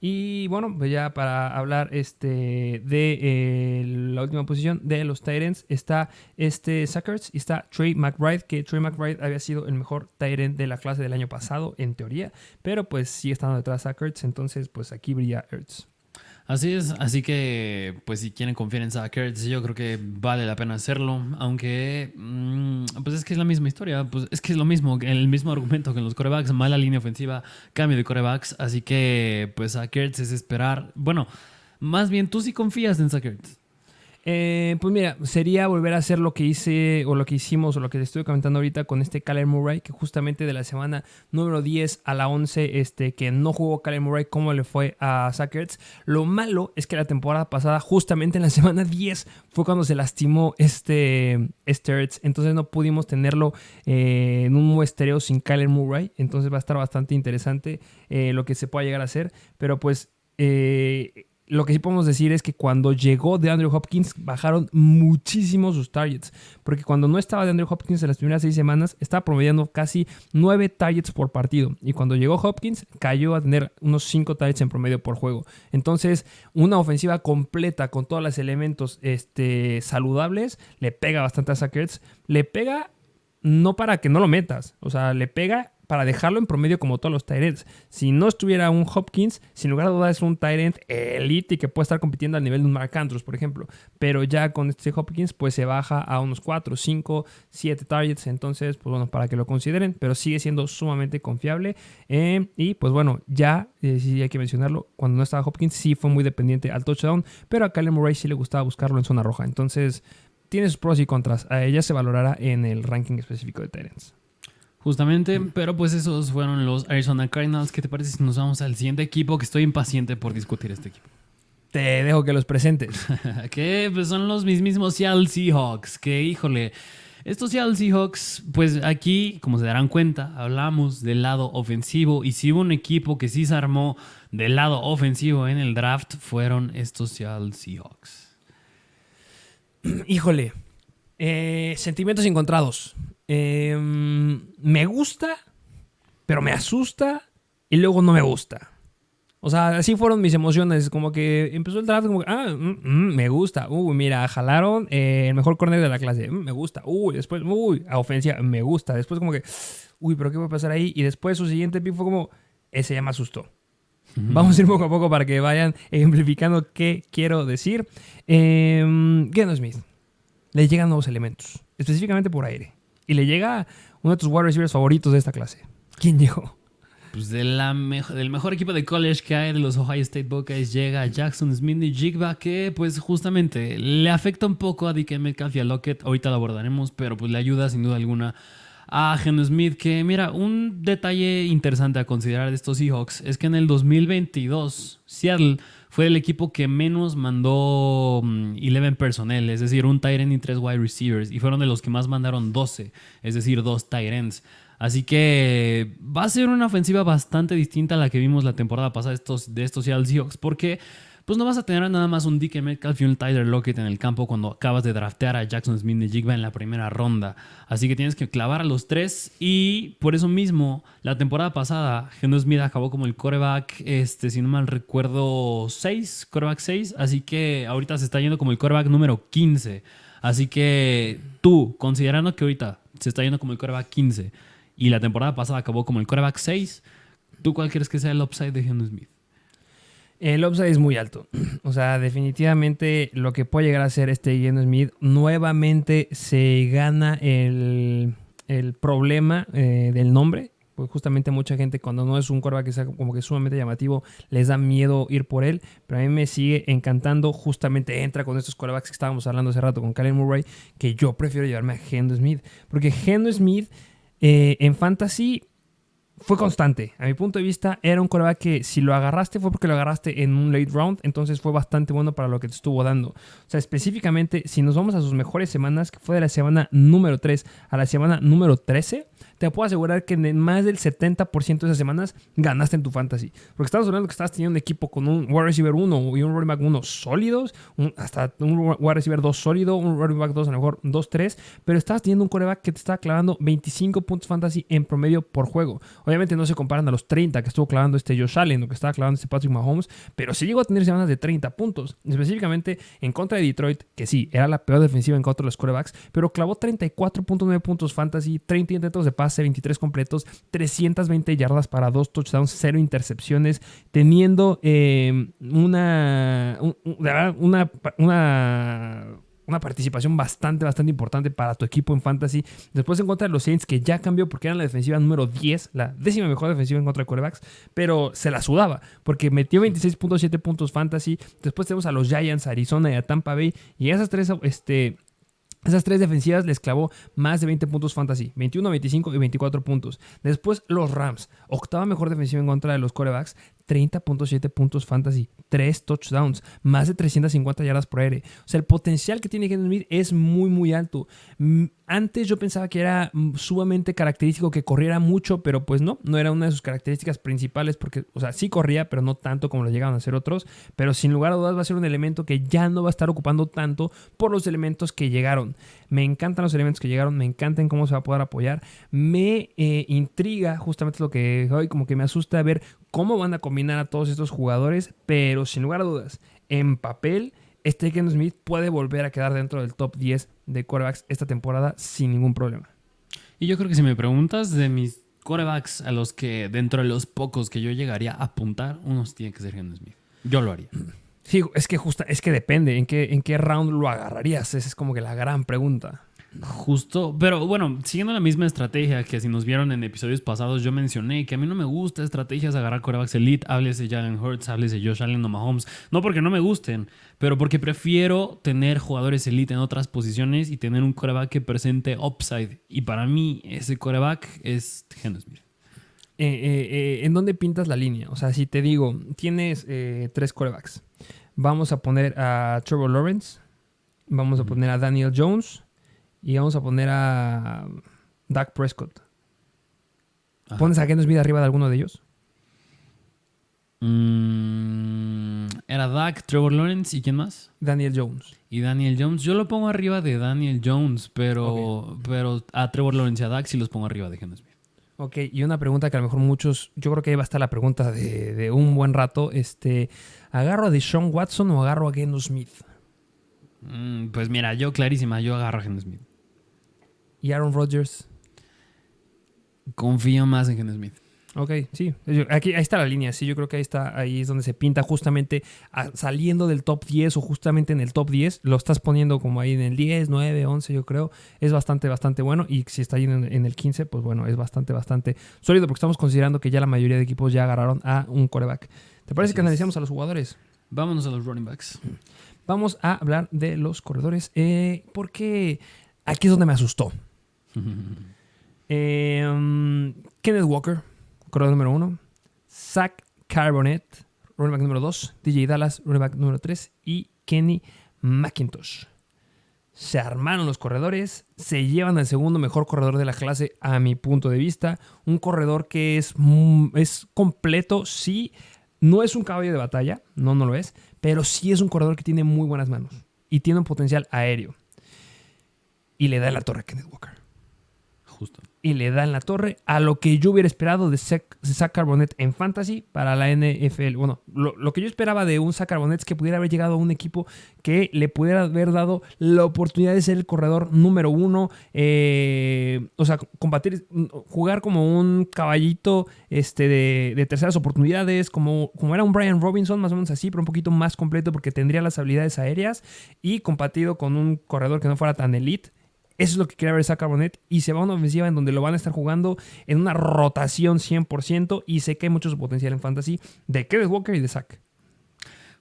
Y bueno, pues ya para hablar de la última posición de los tight ends, está Zach Ertz y está Trey McBride, que Trey McBride había sido el mejor tight end de la clase del año pasado, en teoría, pero pues sigue estando detrás de Zach Ertz, entonces pues aquí brilla Ertz. Así es, así que pues si quieren confiar en Zach Ertz, yo creo que vale la pena hacerlo, aunque pues es que es la misma historia, pues es que es lo mismo, el mismo argumento que en los quarterbacks, mala línea ofensiva, cambio de quarterbacks, así que pues Zach Ertz es esperar, bueno, más bien tú sí confías en Zach Ertz. Pues mira, sería volver a hacer lo que hice o lo que hicimos o lo que te estoy comentando ahorita con Kyler Murray, que justamente de la semana número 10 a la 11, que no jugó Kyler Murray, cómo le fue a Zach Ertz. Lo malo es que la temporada pasada, justamente en la semana 10, fue cuando se lastimó Ertz, entonces no pudimos tenerlo en un muestreo sin Kyler Murray, entonces va a estar bastante interesante lo que se pueda llegar a hacer, pero pues lo que sí podemos decir es que cuando llegó DeAndre Hopkins bajaron muchísimo sus targets, porque cuando no estaba DeAndre Hopkins en las primeras 6 semanas estaba promediando casi 9 targets por partido, y cuando llegó Hopkins cayó a tener unos 5 targets en promedio por juego. Entonces una ofensiva completa con todos los elementos saludables le pega bastante a Zach Ertz. Le pega no para que no lo metas, o sea, le pega para dejarlo en promedio como todos los tight ends. Si no estuviera un Hopkins, sin lugar a dudas es un tight end elite y que puede estar compitiendo al nivel de un Mark Andrews, por ejemplo. Pero ya con Hopkins, pues se baja a unos 4, 5, 7 targets. Entonces, pues bueno, para que lo consideren, pero sigue siendo sumamente confiable. Y pues bueno, ya, sí hay que mencionarlo, cuando no estaba Hopkins, sí fue muy dependiente al touchdown, pero a Kyler Murray sí le gustaba buscarlo en zona roja. Entonces, tiene sus pros y contras. A ella se valorará en el ranking específico de tight ends. Justamente, pero pues esos fueron los Arizona Cardinals. ¿Qué te parece si nos vamos al siguiente equipo? Que estoy impaciente por discutir este equipo. Te dejo que los presentes. Que pues son los mismos Seattle Seahawks. Que híjole, estos Seattle Seahawks, pues aquí, como se darán cuenta, hablamos del lado ofensivo. Y si hubo un equipo que sí se armó del lado ofensivo en el draft, fueron estos Seattle Seahawks. Híjole, sentimientos encontrados. Me gusta, pero me asusta y luego no me gusta. O sea, así fueron mis emociones. Como que empezó el draft, como que, me gusta. Mira, jalaron el mejor corner de la clase. Me gusta. Después, a ofensiva, me gusta. Después, como que, pero ¿qué va a pasar ahí? Y después su siguiente pick fue como, ese ya me asustó. Vamos a ir poco a poco para que vayan ejemplificando qué quiero decir. Geno Smith. Le llegan nuevos elementos, específicamente por aire. Y le llega uno de tus wide receivers favoritos de esta clase. ¿Quién llegó? Pues del mejor equipo de college que hay, de los Ohio State Buckeyes, llega Jackson Smith-Njigba, que pues justamente le afecta un poco a DK Metcalf y a Lockett. Ahorita lo abordaremos, pero pues le ayuda sin duda alguna a Geno Smith. Que mira, un detalle interesante a considerar de estos Seahawks es que en el 2022 Seattle fue el equipo que menos mandó 11 personnel, es decir, un tight end y 3 wide receivers, y fueron de los que más mandaron 12, es decir, 2 tight ends. Así que va a ser una ofensiva bastante distinta a la que vimos la temporada pasada de estos Seattle Seahawks, porque pues no vas a tener nada más un DK Metcalf y un Tyler Lockett en el campo cuando acabas de draftear a Jackson Smith-Njigba en la primera ronda. Así que tienes que clavar a los tres, y por eso mismo la temporada pasada Geno Smith acabó como el quarterback, si no mal recuerdo, quarterback 6, así que ahorita se está yendo como el quarterback número 15. Así que tú, considerando que ahorita se está yendo como el quarterback 15 y la temporada pasada acabó como el quarterback 6, ¿tú cuál crees que sea el upside de Geno Smith? El upside es muy alto. O sea, definitivamente lo que puede llegar a ser este Geno Smith, nuevamente se gana el problema del nombre. Pues justamente mucha gente, cuando no es un quarterback que sea como que sumamente llamativo, les da miedo ir por él. Pero a mí me sigue encantando. Justamente entra con estos quarterbacks que estábamos hablando hace rato con Kyler Murray, que yo prefiero llevarme a Geno Smith. Porque Geno Smith en fantasy fue constante. A mi punto de vista, era un quarterback que si lo agarraste fue porque lo agarraste en un late round, entonces fue bastante bueno para lo que te estuvo dando. O sea, específicamente, si nos vamos a sus mejores semanas, que fue de la semana número 3 a la semana número 13, te puedo asegurar que en más del 70% de esas semanas ganaste en tu fantasy. Porque estamos hablando que estabas teniendo un equipo con un wide receiver 1 y un running back 1 sólidos, hasta un wide receiver 2 sólido, un running back 2 a lo mejor 2-3, pero estabas teniendo un quarterback que te estaba clavando 25 puntos fantasy en promedio por juego. Obviamente no se comparan a los 30 que estuvo clavando este Josh Allen o que estaba clavando este Patrick Mahomes, pero sí llegó a tener semanas de 30 puntos, específicamente en contra de Detroit, que sí, era la peor defensiva en contra de los quarterbacks, pero clavó 34.9 puntos fantasy, 30 intentos de pase, 23 completos, 320 yardas para 2 touchdowns, 0 intercepciones, teniendo una participación bastante importante para tu equipo en fantasy. Después en contra de los Saints, que ya cambió porque eran la defensiva número 10, la 10ª mejor defensiva en contra de quarterbacks, pero se la sudaba porque metió 26.7 puntos fantasy. Después tenemos a los Giants, a Arizona y a Tampa Bay, y esas tres defensivas les clavó más de 20 puntos fantasy, 21, 25 y 24 puntos. Después los Rams, 8ª mejor defensiva en contra de los quarterbacks, 30.7 puntos fantasy, 3 touchdowns, más de 350 yardas por aire. O sea, el potencial que tiene Geno Smith es muy alto. Antes yo pensaba que era sumamente característico que corriera mucho, pero pues no era una de sus características principales porque, o sea, sí corría, pero no tanto como lo llegaban a hacer otros. Pero sin lugar a dudas va a ser un elemento que ya no va a estar ocupando tanto por los elementos que llegaron. Me encantan los elementos que llegaron, me encantan cómo se va a poder apoyar. Me intriga justamente lo que hoy como que me asusta ver cómo van a combinar a todos estos jugadores, pero sin lugar a dudas, en papel, Geno Smith puede volver a quedar dentro del top 10 de quarterbacks esta temporada sin ningún problema. Y yo creo que si me preguntas de mis quarterbacks a los que dentro de los pocos que yo llegaría a apuntar, unos tiene que ser Geno Smith. Yo lo haría. Sí, es que depende en qué round lo agarrarías. Esa es como que la gran pregunta. Justo, pero bueno, siguiendo la misma estrategia que si nos vieron en episodios pasados, yo mencioné que a mí no me gusta estrategias de agarrar quarterbacks elite, háblese de Jalen Hurts, háblese de Josh Allen o Mahomes, no porque no me gusten, pero porque prefiero tener jugadores elite en otras posiciones y tener un quarterback que presente upside, y para mí ese quarterback es Geno Smith. ¿En dónde pintas la línea? O sea, si te digo, tienes 3 quarterbacks, Vamos a poner a Trevor Lawrence. Vamos a poner a Daniel Jones. Y vamos a poner a Dak Prescott. Ajá. ¿Pones a Geno Smith arriba de alguno de ellos? Era Dak, Trevor Lawrence y ¿quién más? Daniel Jones. Y Daniel Jones. Yo lo pongo arriba de Daniel Jones, pero a Trevor Lawrence y a Dak sí los pongo arriba de Geno Smith. Ok, y una pregunta que a lo mejor muchos... Yo creo que ahí va a estar la pregunta de un buen rato. ¿Agarro a Deshaun Watson o agarro a Geno Smith? Pues mira, yo clarísima, yo agarro a Geno Smith. ¿Y Aaron Rodgers? Confío más en Geno Smith. Ok, sí. Ahí está la línea. Sí, yo creo que ahí es donde se pinta justamente saliendo del top 10 o justamente en el top 10. Lo estás poniendo como ahí en el 10, 9, 11, yo creo. Es bastante, bastante bueno. Y si está ahí en el 15, pues bueno, es bastante, bastante sólido porque estamos considerando que ya la mayoría de equipos ya agarraron a un quarterback. ¿Te parece que analicemos a los jugadores? Vámonos a los running backs. Vamos a hablar de los corredores porque aquí es donde me asustó. Kenneth Walker, corredor número 1. Zach Charbonnet, running back número 2. DJ Dallas, running back número 3. Y Kenny McIntosh. Se armaron los corredores. Se llevan al segundo mejor corredor de la clase a mi punto de vista. Un corredor que es completo, sí. No es un caballo de batalla, no lo es. Pero sí es un corredor que tiene muy buenas manos. Y tiene un potencial aéreo. Y le da en la torre a Kenneth Walker. Justo. Y le da en la torre a lo que yo hubiera esperado de Zach Charbonnet en Fantasy para la NFL. Bueno, lo que yo esperaba de un Zach Charbonnet es que pudiera haber llegado a un equipo que le pudiera haber dado la oportunidad de ser el corredor número 1. O sea, jugar como un caballito de terceras oportunidades, como era un Brian Robinson, más o menos así, pero un poquito más completo porque tendría las habilidades aéreas y compatido con un corredor que no fuera tan elite. Eso es lo que quería ver Zach Charbonnet y se va a una ofensiva en donde lo van a estar jugando en una rotación 100% y sé que hay mucho potencial en fantasy de Kenneth Walker y de Zach.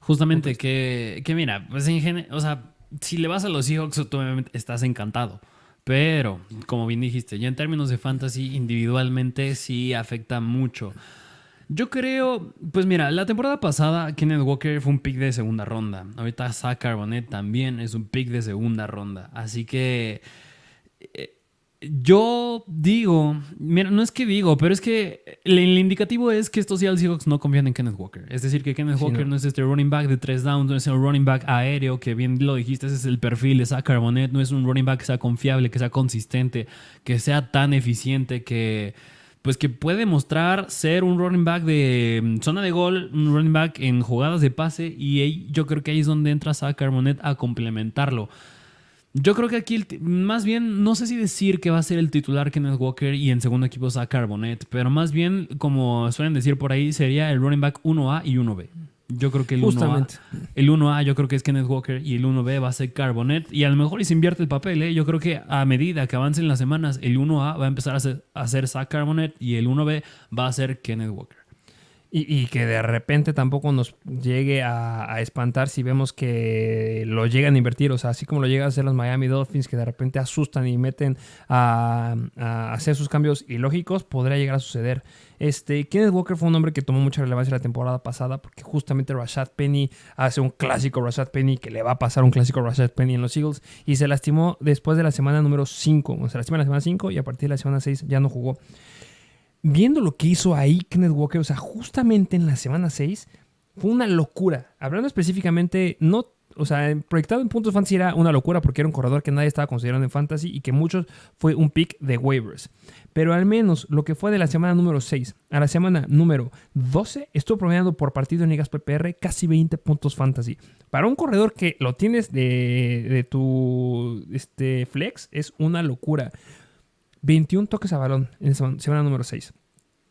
Justamente que mira, pues o sea, si le vas a los Seahawks, tú obviamente estás encantado. Pero, como bien dijiste, ya en términos de fantasy, individualmente sí afecta mucho. Yo creo, pues mira, la temporada pasada Kenneth Walker fue un pick de segunda ronda. Ahorita Zach Charbonnet también es un pick de segunda ronda. Así que yo digo, mira, no es que digo, pero es que el indicativo es que estos Seahawks no confían en Kenneth Walker. Es decir, que Kenneth Walker no es este running back de 3 downs, no es el running back aéreo, que bien lo dijiste, ese es el perfil de Zach Charbonnet. No es un running back que sea confiable, que sea consistente, que sea tan eficiente que puede mostrar ser un running back de zona de gol, un running back en jugadas de pase, y yo creo que ahí es donde entra Zach Charbonnet a complementarlo. Yo creo que aquí, más bien, no sé si decir que va a ser el titular Kenneth Walker y en segundo equipo Zach Charbonnet, pero más bien, como suelen decir por ahí, sería el running back 1A y 1B. Yo creo que el 1A yo creo que es Kenneth Walker y el 1B va a ser Charbonnet. Y a lo mejor y se invierte el papel, ¿eh? Yo creo que a medida que avancen las semanas, el 1A va a empezar a ser Zach Charbonnet y el 1B va a ser Kenneth Walker. Y que de repente tampoco nos llegue a espantar si vemos que lo llegan a invertir. O sea, así como lo llegan a hacer los Miami Dolphins, que de repente asustan y meten a hacer sus cambios ilógicos, podría llegar a suceder. Kenneth Walker fue un hombre que tomó mucha relevancia la temporada pasada porque justamente Rashad Penny hace un clásico Rashad Penny, que le va a pasar un clásico Rashad Penny en los Eagles, y se lastimó después de la semana número 5. O sea, se lastimó en la semana 5 y a partir de la semana 6 ya no jugó. Viendo lo que hizo ahí Kenneth Walker, o sea, justamente en la semana 6, fue una locura. Hablando específicamente, proyectado en puntos fantasy era una locura porque era un corredor que nadie estaba considerando en fantasy y que muchos fue un pick de waivers. Pero al menos lo que fue de la semana número 6 a la semana número 12, estuvo promediando por partido en ligas PPR casi 20 puntos fantasy. Para un corredor que lo tienes de tu flex, es una locura. 21 toques a balón en semana número 6.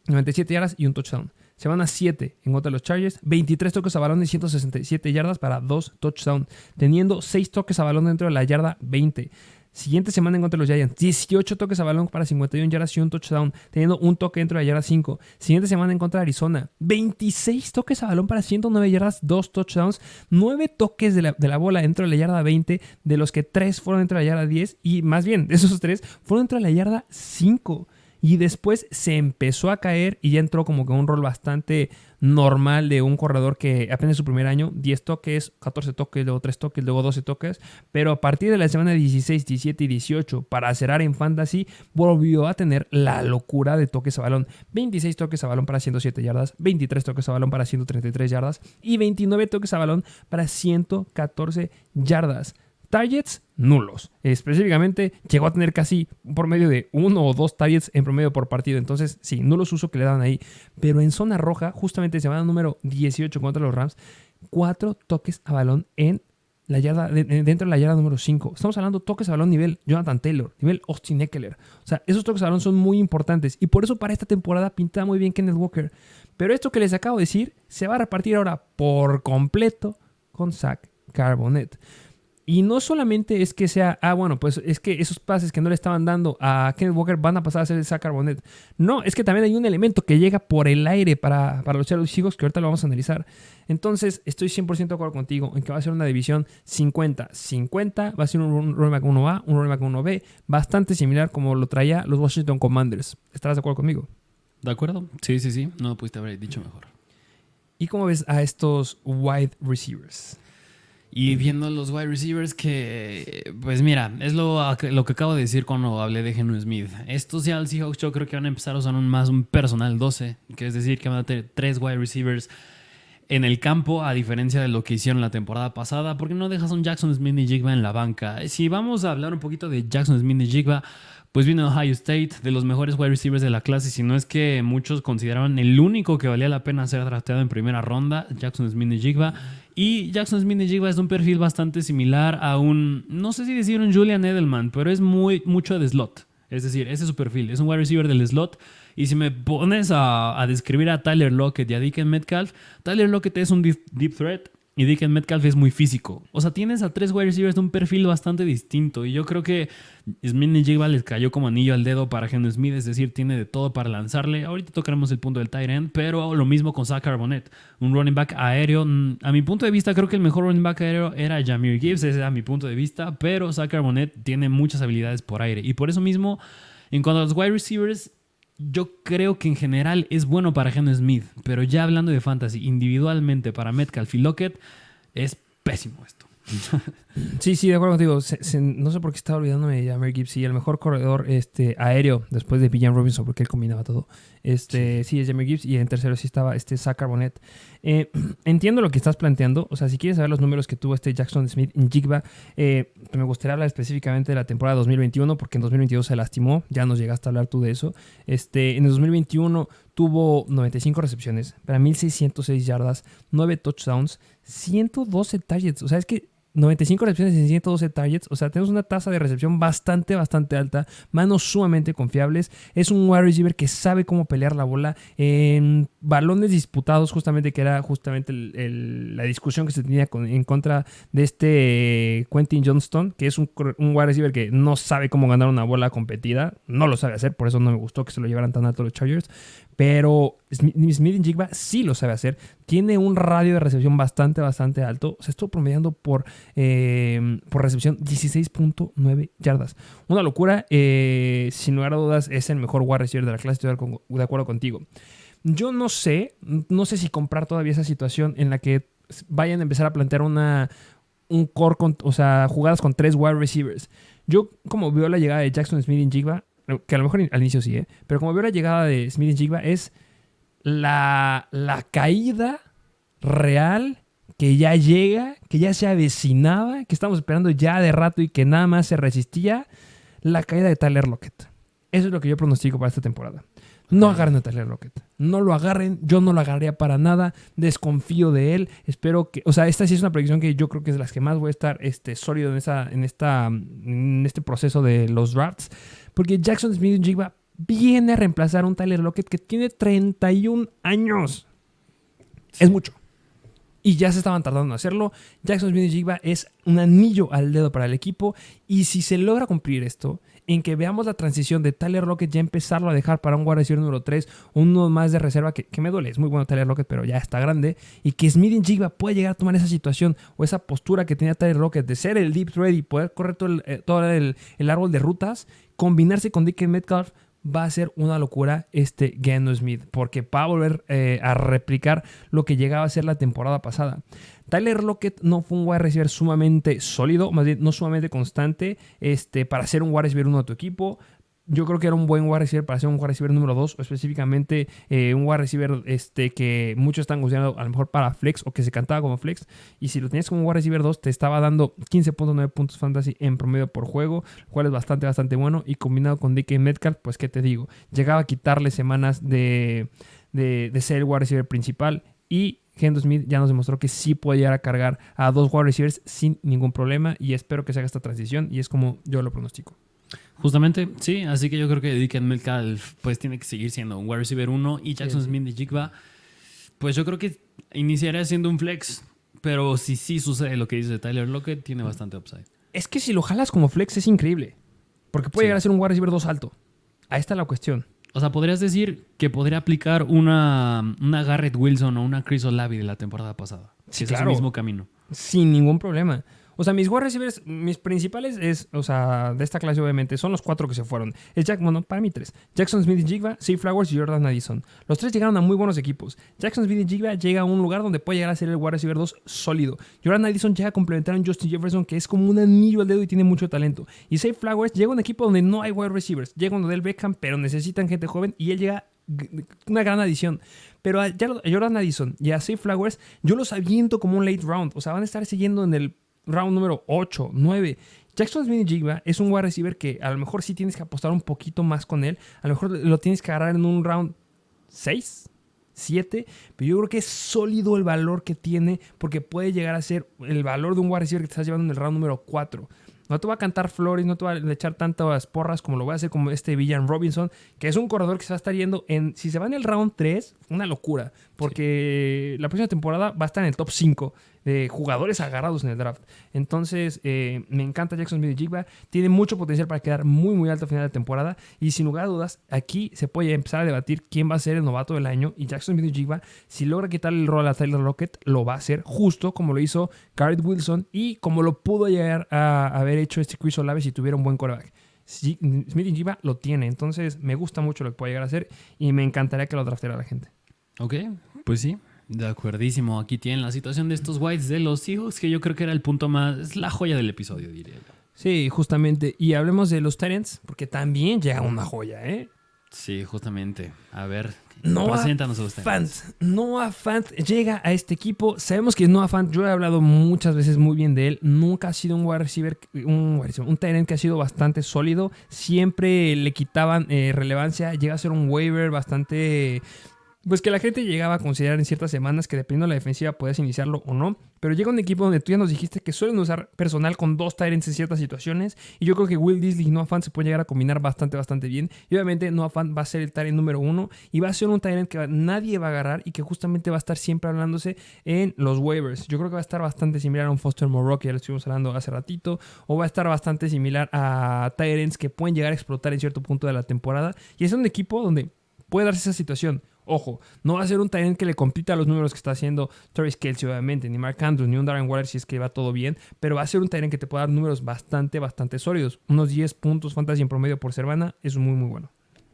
97 yardas y un touchdown. Semana 7 en contra de los Chargers. 23 toques a balón y 167 yardas para 2 touchdowns. Teniendo 6 toques a balón dentro de la yarda 20. Siguiente semana en contra de los Giants. 18 toques a balón para 51 yardas y un touchdown. Teniendo un toque dentro de la yarda 5. Siguiente semana en contra de Arizona. 26 toques a balón para 109 yardas, 2 touchdowns. 9 toques de la bola dentro de la yarda 20. De los que 3 fueron dentro de la yarda 10. Y más bien, de esos 3 fueron dentro de la yarda 5. y después se empezó a caer y ya entró como que un rol bastante normal de un corredor que apenas su primer año, 10 toques, 14 toques, luego 3 toques, luego 12 toques, pero a partir de la semana 16, 17 y 18 para cerrar en Fantasy volvió a tener la locura de toques a balón, 26 toques a balón para 107 yardas, 23 toques a balón para 133 yardas y 29 toques a balón para 114 yardas. Targets nulos. Específicamente llegó a tener casi por medio de 1 o 2 targets en promedio por partido. Entonces, sí, nulos uso que le daban ahí. Pero en zona roja, justamente semana número 18 contra los Rams, 4 toques a balón en la yarda, dentro de la yarda número 5. Estamos hablando de toques a balón nivel Jonathan Taylor, nivel Austin Ekeler. O sea, esos toques a balón son muy importantes. Y por eso para esta temporada pintaba muy bien Kenneth Walker. Pero esto que les acabo de decir se va a repartir ahora por completo con Zach Charbonnet. Y no solamente es que sea, bueno, pues es que esos pases que no le estaban dando a Kenneth Walker van a pasar a ser el Zach Charbonnet. No, es que también hay un elemento que llega por el aire para los Seahawks que ahorita lo vamos a analizar. Entonces, estoy 100% de acuerdo contigo en que va a ser una división 50-50. Va a ser un running back 1A, un running back 1B, bastante similar como lo traía los Washington Commanders. ¿Estarás de acuerdo conmigo? ¿De acuerdo? Sí. No lo pudiste haber dicho mejor. ¿Y cómo ves a estos wide receivers? Y viendo los wide receivers que, pues mira, es lo que acabo de decir cuando hablé de Geno Smith. Estos ya al Seahawks yo creo que van a empezar a usar un personal 12, que es decir que van a tener 3 wide receivers en el campo, a diferencia de lo que hicieron la temporada pasada, porque no dejas a un Jackson Smith-Njigba en la banca. Si vamos a hablar un poquito de Jackson Smith-Njigba, pues vino de Ohio State, de los mejores wide receivers de la clase, si no es que muchos consideraban el único que valía la pena ser drafteado en primera ronda, Jackson Smith-Njigba. Y Jackson Smith-Njigba es de un perfil bastante similar a no sé si decir un Julian Edelman, pero es mucho de slot. Es decir, ese es su perfil, es un wide receiver del slot. Y si me pones a describir a Tyler Lockett y a DK Metcalf, Tyler Lockett es un deep threat y DK Metcalf es muy físico. O sea, tienes a 3 wide receivers de un perfil bastante distinto. Y yo creo que Smith-Njigba les cayó como anillo al dedo para Geno Smith. Es decir, tiene de todo para lanzarle. Ahorita tocaremos el punto del tight end, pero lo mismo con Zach Charbonnet. Un running back aéreo. A mi punto de vista, creo que el mejor running back aéreo era Jahmyr Gibbs. Ese era mi punto de vista. Pero Zach Charbonnet tiene muchas habilidades por aire. Y por eso mismo, en cuanto a los wide receivers, yo creo que en general es bueno para Geno Smith, pero ya hablando de fantasy, individualmente para Metcalf y Lockett, es pésimo esto. Sí, de acuerdo contigo. No sé por qué estaba olvidándome de Jahmyr Gibbs. Sí, el mejor corredor aéreo después de Bijan Robinson, porque él combinaba todo. Sí, es Jahmyr Gibbs. Y en tercero sí estaba Zach Charbonnet. Entiendo lo que estás planteando. O sea, si quieres saber los números que tuvo Jackson Smith-Njigba, me gustaría hablar específicamente de la temporada 2021, porque en 2022 se lastimó. Ya nos llegaste a hablar tú de eso. En el 2021 tuvo 95 recepciones para 1,606 yardas, 9 touchdowns, 112 targets. O sea, es que 95 recepciones en 112 targets. O sea, tenemos una tasa de recepción bastante alta. Manos sumamente confiables. Es un wide receiver que sabe cómo pelear la bola. En balones disputados, justamente, que era justamente la discusión que se tenía en contra de Quentin Johnston, que es un wide receiver que no sabe cómo ganar una bola competida. No lo sabe hacer, por eso no me gustó que se lo llevaran tan alto los Chargers. Pero Smith-Njigba sí lo sabe hacer. Tiene un radio de recepción bastante alto. O sea, estuvo promediando por recepción 16.9 yardas. Una locura. Sin lugar a dudas, es el mejor wide receiver de la clase. Estoy de acuerdo contigo. Yo no sé si comprar todavía esa situación en la que vayan a empezar a plantear un core, jugadas con 3 wide receivers. Yo, como veo la llegada de Jackson Smith-Njigba, que a lo mejor al inicio sí, pero como veo la llegada de Smith-Njigba, es la caída real que ya llega, que ya se avecinaba, que estamos esperando ya de rato y que nada más se resistía, la caída de Tyler Lockett. Eso es lo que yo pronostico para esta temporada. No agarren a Tyler Lockett. No lo agarren. Yo no lo agarraría para nada. Desconfío de él. Espero que... O sea, esta sí es una predicción que yo creo que es de las que más voy a estar sólido en este proceso de los drafts. Porque Jackson Smith-Njigba viene a reemplazar a un Tyler Lockett que tiene 31 años. Sí. Es mucho. Y ya se estaban tardando en hacerlo. Jackson Smith-Njigba es un anillo al dedo para el equipo. Y si se logra cumplir esto, en que veamos la transición de Tyler Lockett ya empezarlo a dejar para un wide receiver número 3, uno más de reserva, que me duele, es muy bueno Tyler Lockett, pero ya está grande, y que Smith-Njigba pueda llegar a tomar esa situación o esa postura que tenía Tyler Lockett de ser el deep threat y poder correr todo el árbol de rutas, combinarse con DK Metcalf, va a ser una locura este Geno Smith, porque va a volver a replicar lo que llegaba a ser la temporada pasada. Tyler Lockett no fue un wide receiver sumamente sólido, más bien no sumamente constante para ser un wide receiver 1 de tu equipo. Yo creo que era un buen wide receiver para ser un wide receiver número 2, o específicamente un wide receiver que muchos están considerando a lo mejor para flex o que se cantaba como flex. Y si lo tenías como wide receiver 2, te estaba dando 15.9 puntos fantasy en promedio por juego, lo cual es bastante, bastante bueno. Y combinado con DK Metcalf, pues qué te digo, llegaba a quitarle semanas de ser el wide receiver principal. Y Geno Smith ya nos demostró que sí puede llegar a cargar a 2 wide receivers sin ningún problema. Y espero que se haga esta transición. Y es como yo lo pronostico. Justamente, sí, así que yo creo que DK Metcalf pues tiene que seguir siendo un wide receiver 1 y Jackson Smith de Jigba, pues yo creo que iniciaría siendo un flex, pero si sí sucede lo que dice Tyler Lockett, tiene bastante upside. Es que si lo jalas como flex es increíble, porque puede llegar a ser un wide receiver 2 alto. Ahí está la cuestión. O sea, podrías decir que podría aplicar una Garrett Wilson o una Chris Olave de la temporada pasada. Sí, claro. Es el mismo camino. Sin ningún problema. O sea, mis wide receivers, mis principales de esta clase obviamente, son los 4 que se fueron. Para mí 3. Jackson Smith-Njigba, Zay Flowers y Jordan Addison. Los 3 llegaron a muy buenos equipos. Jackson Smith-Njigba llega a un lugar donde puede llegar a ser el wide receiver 2 sólido. Jordan Addison llega a complementar a un Justin Jefferson que es como un anillo al dedo y tiene mucho talento. Y Zay Flowers llega a un equipo donde no hay wide receivers. Llega un Odell Beckham, pero necesitan gente joven y él llega una gran adición. Pero a Jordan Addison y a Zay Flowers yo los aviento como un late round. O sea, van a estar siguiendo en el round número 8, 9. Jackson Smith-Njigba es un wide receiver que a lo mejor sí tienes que apostar un poquito más con él. A lo mejor lo tienes que agarrar en un round 6, 7. Pero yo creo que es sólido el valor que tiene porque puede llegar a ser el valor de un wide receiver que te estás llevando en el round número 4. No te va a cantar flores, no te va a echar tantas porras como lo va a hacer como Villan Robinson, que es un corredor que se va a estar yendo en... Si se va en el round 3, una locura. Porque la próxima temporada va a estar en el top 5 de jugadores agarrados en el draft. Entonces, me encanta Jackson Smith-Njigba. Tiene mucho potencial para quedar muy, muy alto al final de temporada. Y sin lugar a dudas, aquí se puede empezar a debatir quién va a ser el novato del año. Y Jackson Smith-Njigba, si logra quitarle el rol a Tyler Lockett, lo va a hacer justo como lo hizo Garrett Wilson y como lo pudo llegar a haber hecho Chris Olave si tuviera un buen quarterback. Smith-Njigba lo tiene. Entonces, me gusta mucho lo que puede llegar a hacer y me encantaría que lo draftara la gente. Ok, pues sí. De acuerdísimo, aquí tienen la situación de estos Whites de los Seahawks, que yo creo que era el punto más, es la joya del episodio, diría yo. Sí, justamente. Y hablemos de los Titans, porque también llega una joya, ¿eh? Sí, justamente. A ver, preséntanos a los Titans. Noah Fant llega a este equipo. Sabemos que Noah Fant, yo he hablado muchas veces muy bien de él. Nunca ha sido un wide receiver, un tight end que ha sido bastante sólido. Siempre le quitaban relevancia. Llega a ser un waiver bastante... Pues que la gente llegaba a considerar en ciertas semanas que dependiendo de la defensiva podías iniciarlo o no. Pero llega un equipo donde tú ya nos dijiste que suelen usar personal con 2 tight ends en ciertas situaciones. Y yo creo que Will Disley y Noah Fant se pueden llegar a combinar bastante, bastante bien. Y obviamente Noah Fant va a ser el tight end número 1. Y va a ser un tight end que nadie va a agarrar y que justamente va a estar siempre hablándose en los waivers. Yo creo que va a estar bastante similar a un Foster Moreau que ya lo estuvimos hablando hace ratito. O va a estar bastante similar a tight ends que pueden llegar a explotar en cierto punto de la temporada. Y es un equipo donde puede darse esa situación. Ojo, no va a ser un tight end que le compita a los números que está haciendo Travis Kelce, obviamente, ni Mark Andrews, ni un Darren Waller si es que va todo bien, pero va a ser un tight end que te puede dar números bastante, bastante sólidos. Unos 10 puntos fantasy en promedio por semana es muy, muy bueno.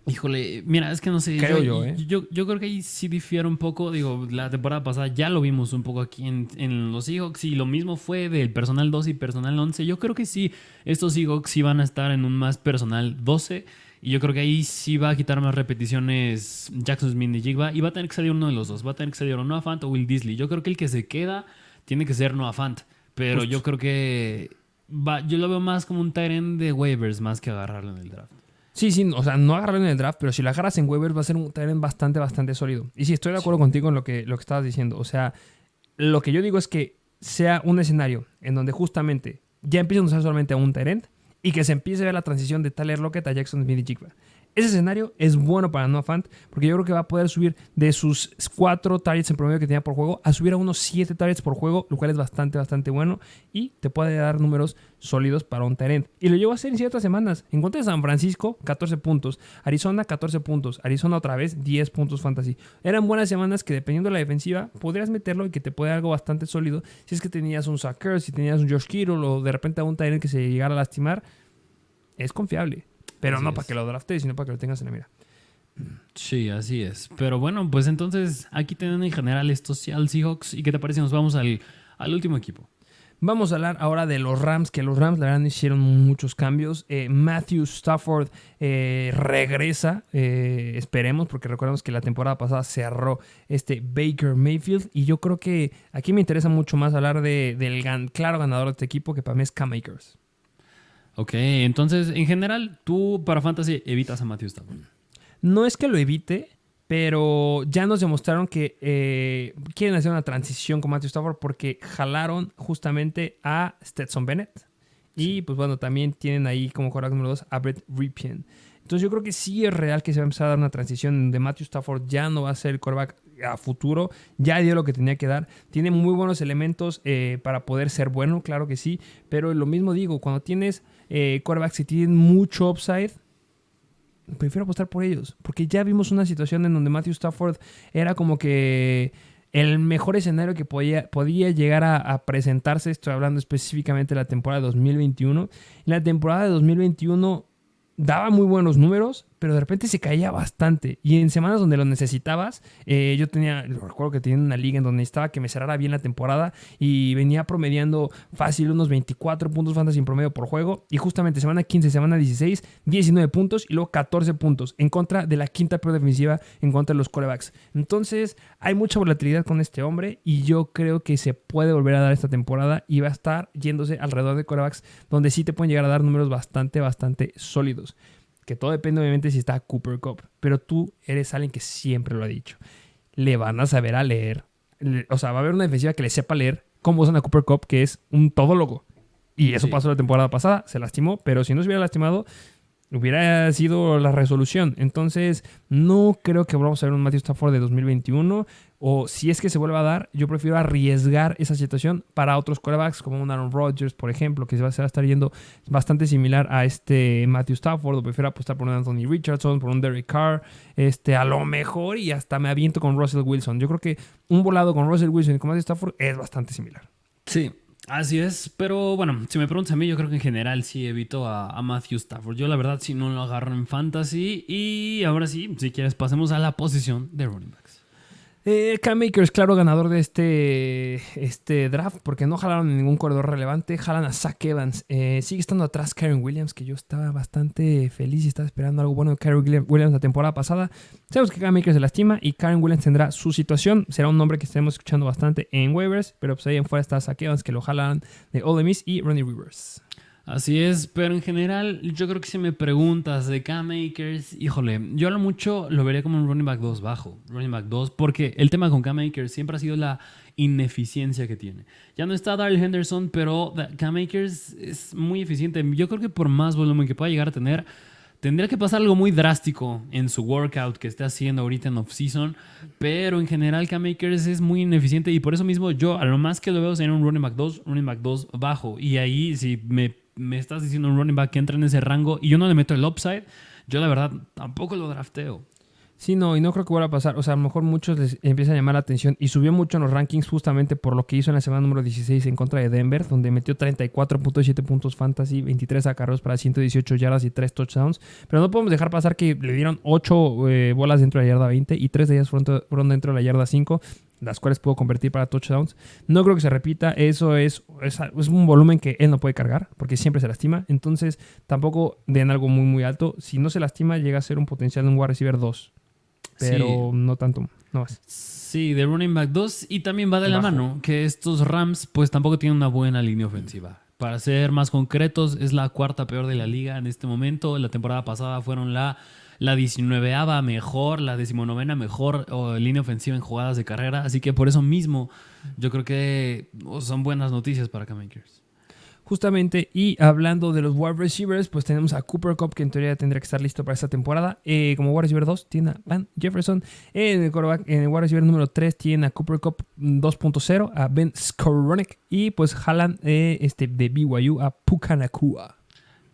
Híjole, mira, es que no sé. Creo yo creo que ahí sí difiere un poco. Digo, la temporada pasada ya lo vimos un poco aquí en los Seahawks y lo mismo fue del personal 12 y personal 11. Yo creo que sí, estos Seahawks sí van a estar en un más personal 12. Y yo creo que ahí sí va a quitar más repeticiones Jackson Smith-Njigba y va a tener que salir uno de los dos. Va a tener que salir o Noah Fant o Will Disley. Yo creo que el que se queda tiene que ser Noah Fant. Pero yo creo que yo lo veo más como un tight end de waivers más que agarrarlo en el draft. Sí, o sea, no agarrarlo en el draft, pero si lo agarras en waivers va a ser un tight end bastante, bastante sólido. Y sí, estoy de acuerdo contigo en lo que estabas diciendo. O sea, lo que yo digo es que sea un escenario en donde justamente ya empiezan a usar solamente a un tight end y que se empiece a ver la transición de Tyler Lockett a Jackson Smith-Njigba. Ese escenario es bueno para Noah Fant porque yo creo que va a poder subir de sus 4 targets en promedio que tenía por juego a subir a unos 7 targets por juego, lo cual es bastante, bastante bueno y te puede dar números sólidos para un tight end. Y lo llevo a hacer en ciertas semanas. En contra de San Francisco, 14 puntos. Arizona, 14 puntos. Arizona otra vez, 10 puntos fantasy. Eran buenas semanas que dependiendo de la defensiva podrías meterlo y que te puede dar algo bastante sólido. Si es que tenías un Zach Ertz, si tenías un Josh Kittle o de repente a un tight end que se llegara a lastimar, es confiable. Pero Así no es. para que lo draftes, sino para que lo tengas en la mira. Sí, así es. Pero bueno, pues entonces aquí tienen en general estos Seahawks. ¿Y qué te parece? Nos vamos al último equipo. Vamos a hablar ahora de los Rams, que los Rams la verdad hicieron muchos cambios. Matthew Stafford regresa, esperemos, porque recordemos que la temporada pasada cerró Baker Mayfield. Y yo creo que aquí me interesa mucho más hablar del claro ganador de este equipo, que para mí es Cam Akers. Ok, entonces en general tú para Fantasy evitas a Matthew Stafford. No es que lo evite, pero ya nos demostraron que quieren hacer una transición con Matthew Stafford porque jalaron justamente a Stetson Bennett. Y pues bueno, también tienen ahí como quarterback número 2 a Brett Ripien. Entonces yo creo que sí es real que se va a empezar a dar una transición donde Matthew Stafford ya no va a ser el quarterback a futuro. Ya dio lo que tenía que dar. Tiene muy buenos elementos para poder ser bueno, claro que sí. Pero lo mismo digo, cuando tienes quarterbacks que tienen mucho upside, prefiero apostar por ellos, porque ya vimos una situación en donde Matthew Stafford era como que el mejor escenario que podía llegar a presentarse. Estoy hablando específicamente de la temporada de 2021. En la temporada de 2021 daba muy buenos números, pero de repente se caía bastante. Y en semanas donde lo necesitabas, recuerdo que tenía una liga en donde necesitaba que me cerrara bien la temporada y venía promediando fácil unos 24 puntos fantasy en promedio por juego. Y justamente semana 15, semana 16, 19 puntos y luego 14 puntos en contra de la quinta peor defensiva en contra de los quarterbacks. Entonces, hay mucha volatilidad con este hombre y yo creo que se puede volver a dar esta temporada y va a estar yéndose alrededor de quarterbacks donde sí te pueden llegar a dar números bastante sólidos. Que todo depende obviamente si está Cooper Kupp, pero tú eres alguien que siempre lo ha dicho. Le van a saber a leer, o sea, va a haber una defensiva que le sepa leer cómo usan a Cooper Kupp, que es un todólogo. Y eso pasó la temporada pasada, se lastimó, pero si no se hubiera lastimado, hubiera sido la resolución. Entonces, no creo que vamos a ver un Matthew Stafford de 2021. O si es que se vuelve a dar, yo prefiero arriesgar esa situación para otros quarterbacks, como un Aaron Rodgers, por ejemplo, que se va a estar yendo bastante similar a Matthew Stafford. O prefiero apostar por un Anthony Richardson, por un Derek Carr, a lo mejor, y hasta me aviento con Russell Wilson. Yo creo que un volado con Russell Wilson y con Matthew Stafford es bastante similar. Sí, así es, pero bueno, si me preguntas a mí, yo creo que en general sí evito a Matthew Stafford. Yo la verdad sí no lo agarro en fantasy. Y ahora sí, si quieres, pasemos a la posición de running backs. Cam Akers, claro ganador de este draft, porque no jalaron en ningún corredor relevante. Jalan a Zach Evans. Sigue estando atrás Kyren Williams, que yo estaba bastante feliz y estaba esperando algo bueno de Kyren Williams la temporada pasada. Sabemos que Cam Akers se lastima y Kyren Williams tendrá su situación. Será un nombre que estaremos escuchando bastante en waivers, pero pues ahí en fuera está Zach Evans, que lo jalan de Ole Miss, y Ronnie Rivers. Así es, pero en general yo creo que si me preguntas de Cam Akers, híjole, yo a lo mucho lo vería como un running back 2 bajo, running back 2, porque el tema con Cam Akers siempre ha sido la ineficiencia que tiene. Ya no está Darrell Henderson, pero Cam Akers es muy eficiente. Yo creo que por más volumen que pueda llegar a tener, tendría que pasar algo muy drástico en su workout que esté haciendo ahorita en off-season, pero en general Cam Akers es muy ineficiente y por eso mismo yo a lo más que lo veo sería un running back 2 bajo. Y ahí si me estás diciendo un running back que entra en ese rango y yo no le meto el upside, yo la verdad tampoco lo drafteo. Sí, no, y no creo que vuelva a pasar. O sea, a lo mejor muchos les empieza a llamar la atención y subió mucho en los rankings justamente por lo que hizo en la semana número 16 en contra de Denver, donde metió 34.7 puntos fantasy, 23 acarreos para 118 yardas y 3 touchdowns. Pero no podemos dejar pasar que le dieron 8 bolas dentro de la yarda 20 y 3 de ellas fueron dentro de la yarda 5, las cuales pudo convertir para touchdowns. No creo que se repita. Eso es un volumen que él no puede cargar porque siempre se lastima. Entonces tampoco den algo muy alto. Si no se lastima, llega a ser un potencial de un wide receiver 2. Pero sí, no tanto, no más. Sí, de running back 2 y también va de la mano que estos Rams pues tampoco tienen una buena línea ofensiva. Para ser más concretos, es la cuarta peor de la liga en este momento. La temporada pasada fueron la 19ª mejor, la 19ª mejor línea ofensiva en jugadas de carrera. Así que por eso mismo yo creo que son buenas noticias para Cam Akers. Justamente, y hablando de los wide receivers, pues tenemos a Cooper Kupp, que en teoría tendría que estar listo para esta temporada. Como wide receiver 2 tiene a Van Jefferson. En el wide receiver número 3 tiene a Cooper Kupp 2.0, a Ben Skowronek. Y pues jalan de BYU a Puka Nacua.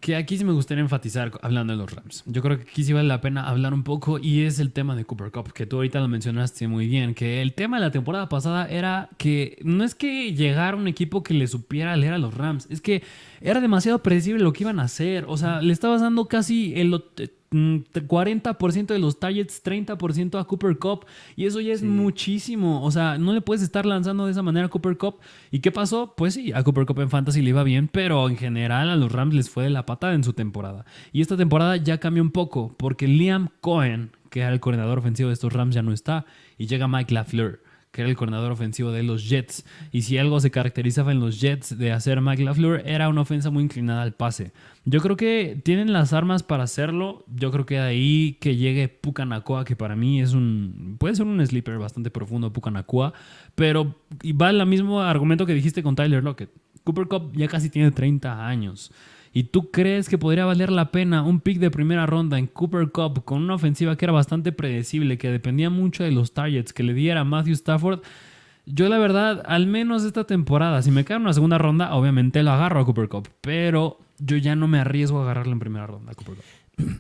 que aquí sí me gustaría enfatizar hablando de los Rams. Yo creo que aquí sí vale la pena hablar un poco y es el tema de Cooper Kupp, que tú ahorita lo mencionaste muy bien, que el tema de la temporada pasada era que no es que llegara un equipo que le supiera leer a los Rams, es que era demasiado predecible lo que iban a hacer. O sea, le estabas dando casi el 40% de los targets, 30% a Cooper Kupp, y eso ya es muchísimo. O sea, no le puedes estar lanzando de esa manera a Cooper Kupp. ¿Y qué pasó? Pues sí, a Cooper Kupp en Fantasy le iba bien, pero en general a los Rams les fue de la patada en su temporada. Y esta temporada ya cambió un poco, porque Liam Cohen, que era el coordinador ofensivo de estos Rams, ya no está, y llega Mike LaFleur, que era el coordinador ofensivo de los Jets. Y si algo se caracterizaba en los Jets de hacer Mike LaFleur, era una ofensa muy inclinada al pase. Yo creo que tienen las armas para hacerlo. Yo creo que de ahí que llegue Puka Nacua, que para mí puede ser un sleeper bastante profundo, Puka Nacua, pero y va el mismo argumento que dijiste con Tyler Lockett. Cooper Kupp ya casi tiene 30 años. ¿Y tú crees que podría valer la pena un pick de primera ronda en Cooper Kupp con una ofensiva que era bastante predecible, que dependía mucho de los targets que le diera Matthew Stafford? Yo la verdad, al menos esta temporada, si me cae en una segunda ronda, obviamente lo agarro a Cooper Kupp, pero yo ya no me arriesgo a agarrarlo en primera ronda a Cooper Kupp.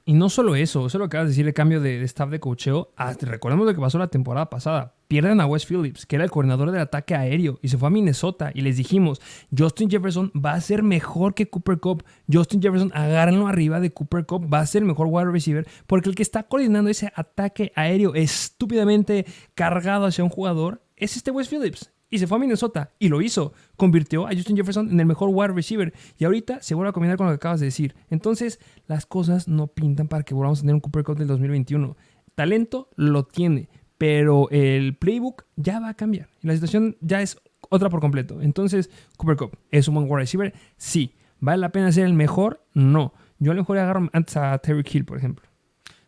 Y no solo eso lo que acabas de decir, el cambio de staff de coacheo. Recordemos lo que pasó la temporada pasada. Pierden a Wes Phillips, que era el coordinador del ataque aéreo, y se fue a Minnesota. Y les dijimos, Justin Jefferson va a ser mejor que Cooper Kupp. Justin Jefferson, agárrenlo arriba de Cooper Kupp. Va a ser el mejor wide receiver, porque el que está coordinando ese ataque aéreo estúpidamente cargado hacia un jugador es Wes Phillips. Y se fue a Minnesota y lo hizo. Convirtió a Justin Jefferson en el mejor wide receiver. Y ahorita se vuelve a combinar con lo que acabas de decir. Entonces, las cosas no pintan para que volvamos a tener un Cooper Kupp del 2021. Talento lo tiene, pero el playbook ya va a cambiar. Y la situación ya es otra por completo. Entonces, Cooper Kupp es un buen wide receiver. Sí. ¿Vale la pena ser el mejor? No. Yo a lo mejor agarro antes a Tyreek Hill, por ejemplo.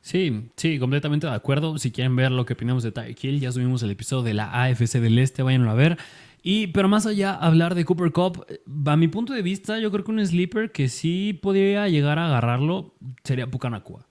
Sí, completamente de acuerdo. Si quieren ver lo que opinamos de Tyreek Hill, ya subimos el episodio de la AFC del Este, váyanlo a ver. Pero más allá, hablar de Cooper Kupp, a mi punto de vista, yo creo que un sleeper que sí podría llegar a agarrarlo sería Puka Nacua.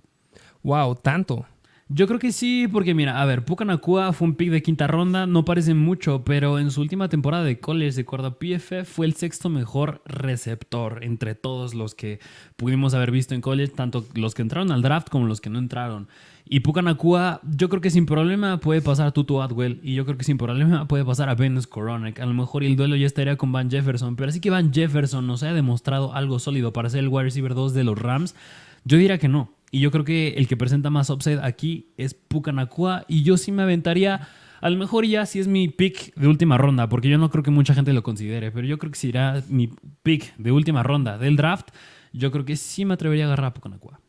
Wow, tanto. Yo creo que sí, porque mira, a ver, Puka Nacua fue un pick de quinta ronda, no parece mucho, pero en su última temporada de college, de acuerdo a PFF, fue el sexto mejor receptor entre todos los que pudimos haber visto en college, tanto los que entraron al draft como los que no entraron. Y Puka Nacua, yo creo que sin problema puede pasar a Tutu Atwell, y yo creo que sin problema puede pasar a Ben Skowronek. A lo mejor el duelo ya estaría con Van Jefferson, pero así que Van Jefferson nos haya demostrado algo sólido para ser el wide receiver 2 de los Rams, yo diría que no. Y yo creo que el que presenta más upside aquí es Puka Nacua. Y yo sí me aventaría, a lo mejor ya si es mi pick de última ronda, porque yo no creo que mucha gente lo considere, pero yo creo que si era mi pick de última ronda del draft, yo creo que sí me atrevería a agarrar a Puka Nacua.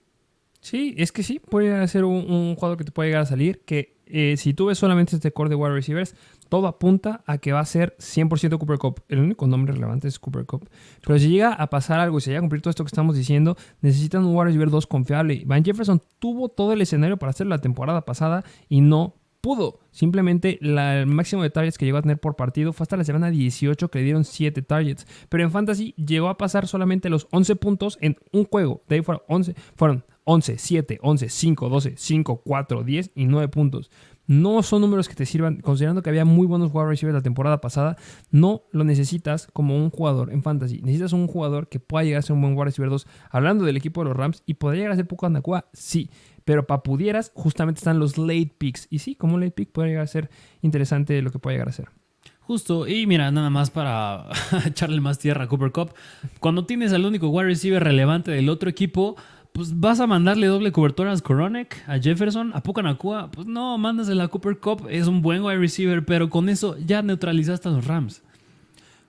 Sí, es que sí, puede ser un jugador que te puede llegar a salir, que si tú ves solamente este core de wide receivers, todo apunta a que va a ser 100% Cooper Kupp. El único nombre relevante es Cooper Kupp. Pero si llega a pasar algo y se llega a cumplir todo esto que estamos diciendo, necesitan un wide receiver 2 confiable. Van Jefferson tuvo todo el escenario para hacerlo la temporada pasada y no pudo. Simplemente el máximo de targets que llegó a tener por partido fue hasta la semana 18, que le dieron 7 targets. Pero en Fantasy llegó a pasar solamente los 11 puntos en un juego. De ahí fueron 11, 7, 11, 5, 12, 5, 4, 10 y 9 puntos. No son números que te sirvan, considerando que había muy buenos wide receivers la temporada pasada. No lo necesitas como un jugador en Fantasy. Necesitas un jugador que pueda llegar a ser un buen wide receiver 2. Hablando del equipo de los Rams, y podría llegar a ser Puka Nacua, sí. Pero para pudieras, justamente están los late picks. Y sí, como un late pick puede llegar a ser interesante lo que puede llegar a ser. Justo, y mira, nada más para echarle más tierra a Cooper Kupp. Cuando tienes al único wide receiver relevante del otro equipo, pues vas a mandarle doble cobertura a Skowronek, a Jefferson, a Puka Nacua. Pues no, mándasela a Cooper Kupp. Es un buen wide receiver, pero con eso ya neutralizaste a los Rams.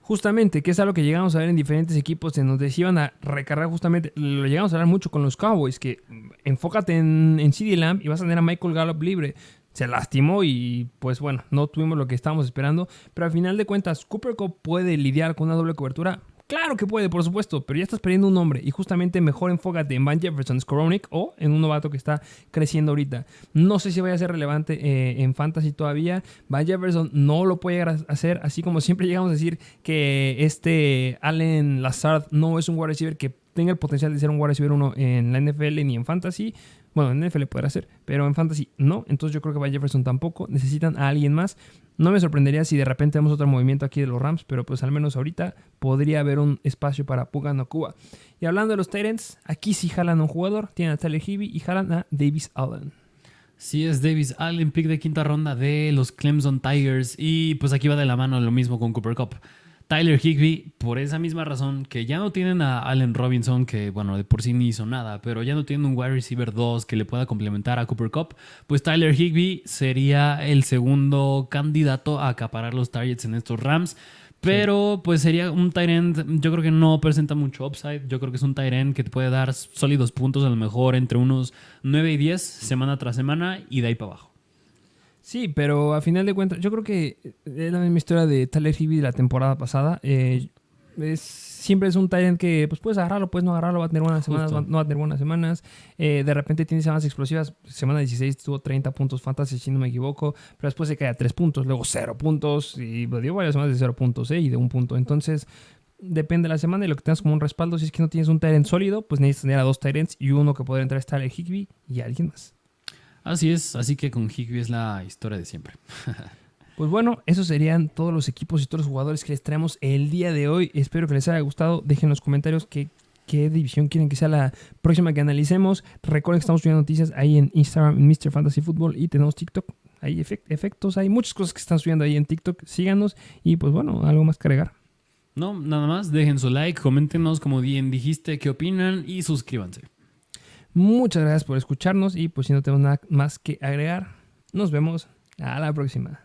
Justamente, que es algo que llegamos a ver en diferentes equipos en donde se iban a recargar justamente, lo llegamos a hablar mucho con los Cowboys, que enfócate en CeeDee Lamb y vas a tener a Michael Gallup libre. Se lastimó y pues bueno, no tuvimos lo que estábamos esperando, pero al final de cuentas, ¿Cooper Kupp puede lidiar con una doble cobertura? Claro que puede, por supuesto, pero ya estás perdiendo un nombre y justamente mejor enfócate en Van Jefferson, Skowronek o en un novato que está creciendo ahorita. No sé si vaya a ser relevante en Fantasy todavía. Van Jefferson no lo puede llegar a hacer, así como siempre llegamos a decir que Allen Lazard no es un wide receiver que tenga el potencial de ser un wide receiver 1 en la NFL ni en Fantasy. Bueno, en NFL podrá ser, pero en Fantasy no. Entonces yo creo que Van Jefferson tampoco. Necesitan a alguien más. No me sorprendería si de repente vemos otro movimiento aquí de los Rams, pero pues al menos ahorita podría haber un espacio para Puka Nacua. Y hablando de los tight ends, aquí sí jalan a un jugador. Tienen a Tyler Higbee y jalan a Davis Allen. Sí, es Davis Allen, pick de quinta ronda de los Clemson Tigers. Y pues aquí va de la mano lo mismo con Cooper Kupp. Tyler Higbee, por esa misma razón que ya no tienen a Allen Robinson, que bueno, de por sí ni hizo nada, pero ya no tienen un wide receiver 2 que le pueda complementar a Cooper Kupp, pues Tyler Higbee sería el segundo candidato a acaparar los targets en estos Rams. Pero pues sería un tight end, yo creo que no presenta mucho upside. Yo creo que es un tight end que te puede dar sólidos puntos, a lo mejor entre unos 9 y 10 semana tras semana y de ahí para abajo. Sí, pero a final de cuentas, yo creo que es la misma historia de Tyler Higbee de la temporada pasada. Siempre es un tight end que pues puedes agarrarlo, puedes no agarrarlo, va a tener buenas semanas, no va a tener buenas semanas. De repente tiene semanas explosivas. Semana 16 tuvo 30 puntos fantasy, si no me equivoco, pero después se cae a 3 puntos, luego 0 puntos y dio varias semanas de 0 puntos y de 1 punto. Entonces, depende de la semana y lo que tengas como un respaldo. Si es que no tienes un tight end sólido, pues necesitas tener a 2 tight ends y uno que podría entrar es Tyler Higbee y alguien más. Así es, así que con Higbee es la historia de siempre. Pues bueno, esos serían todos los equipos y todos los jugadores que les traemos el día de hoy. Espero que les haya gustado. Dejen en los comentarios qué división quieren que sea la próxima que analicemos. Recuerden que estamos subiendo noticias ahí en Instagram, en Mr. Fantasy Football, y tenemos TikTok. Hay efectos, hay muchas cosas que están subiendo ahí en TikTok. Síganos y pues bueno, algo más que agregar. No, nada más, dejen su like, coméntenos como bien dijiste, qué opinan y suscríbanse. Muchas gracias por escucharnos y pues si no tenemos nada más que agregar, nos vemos a la próxima.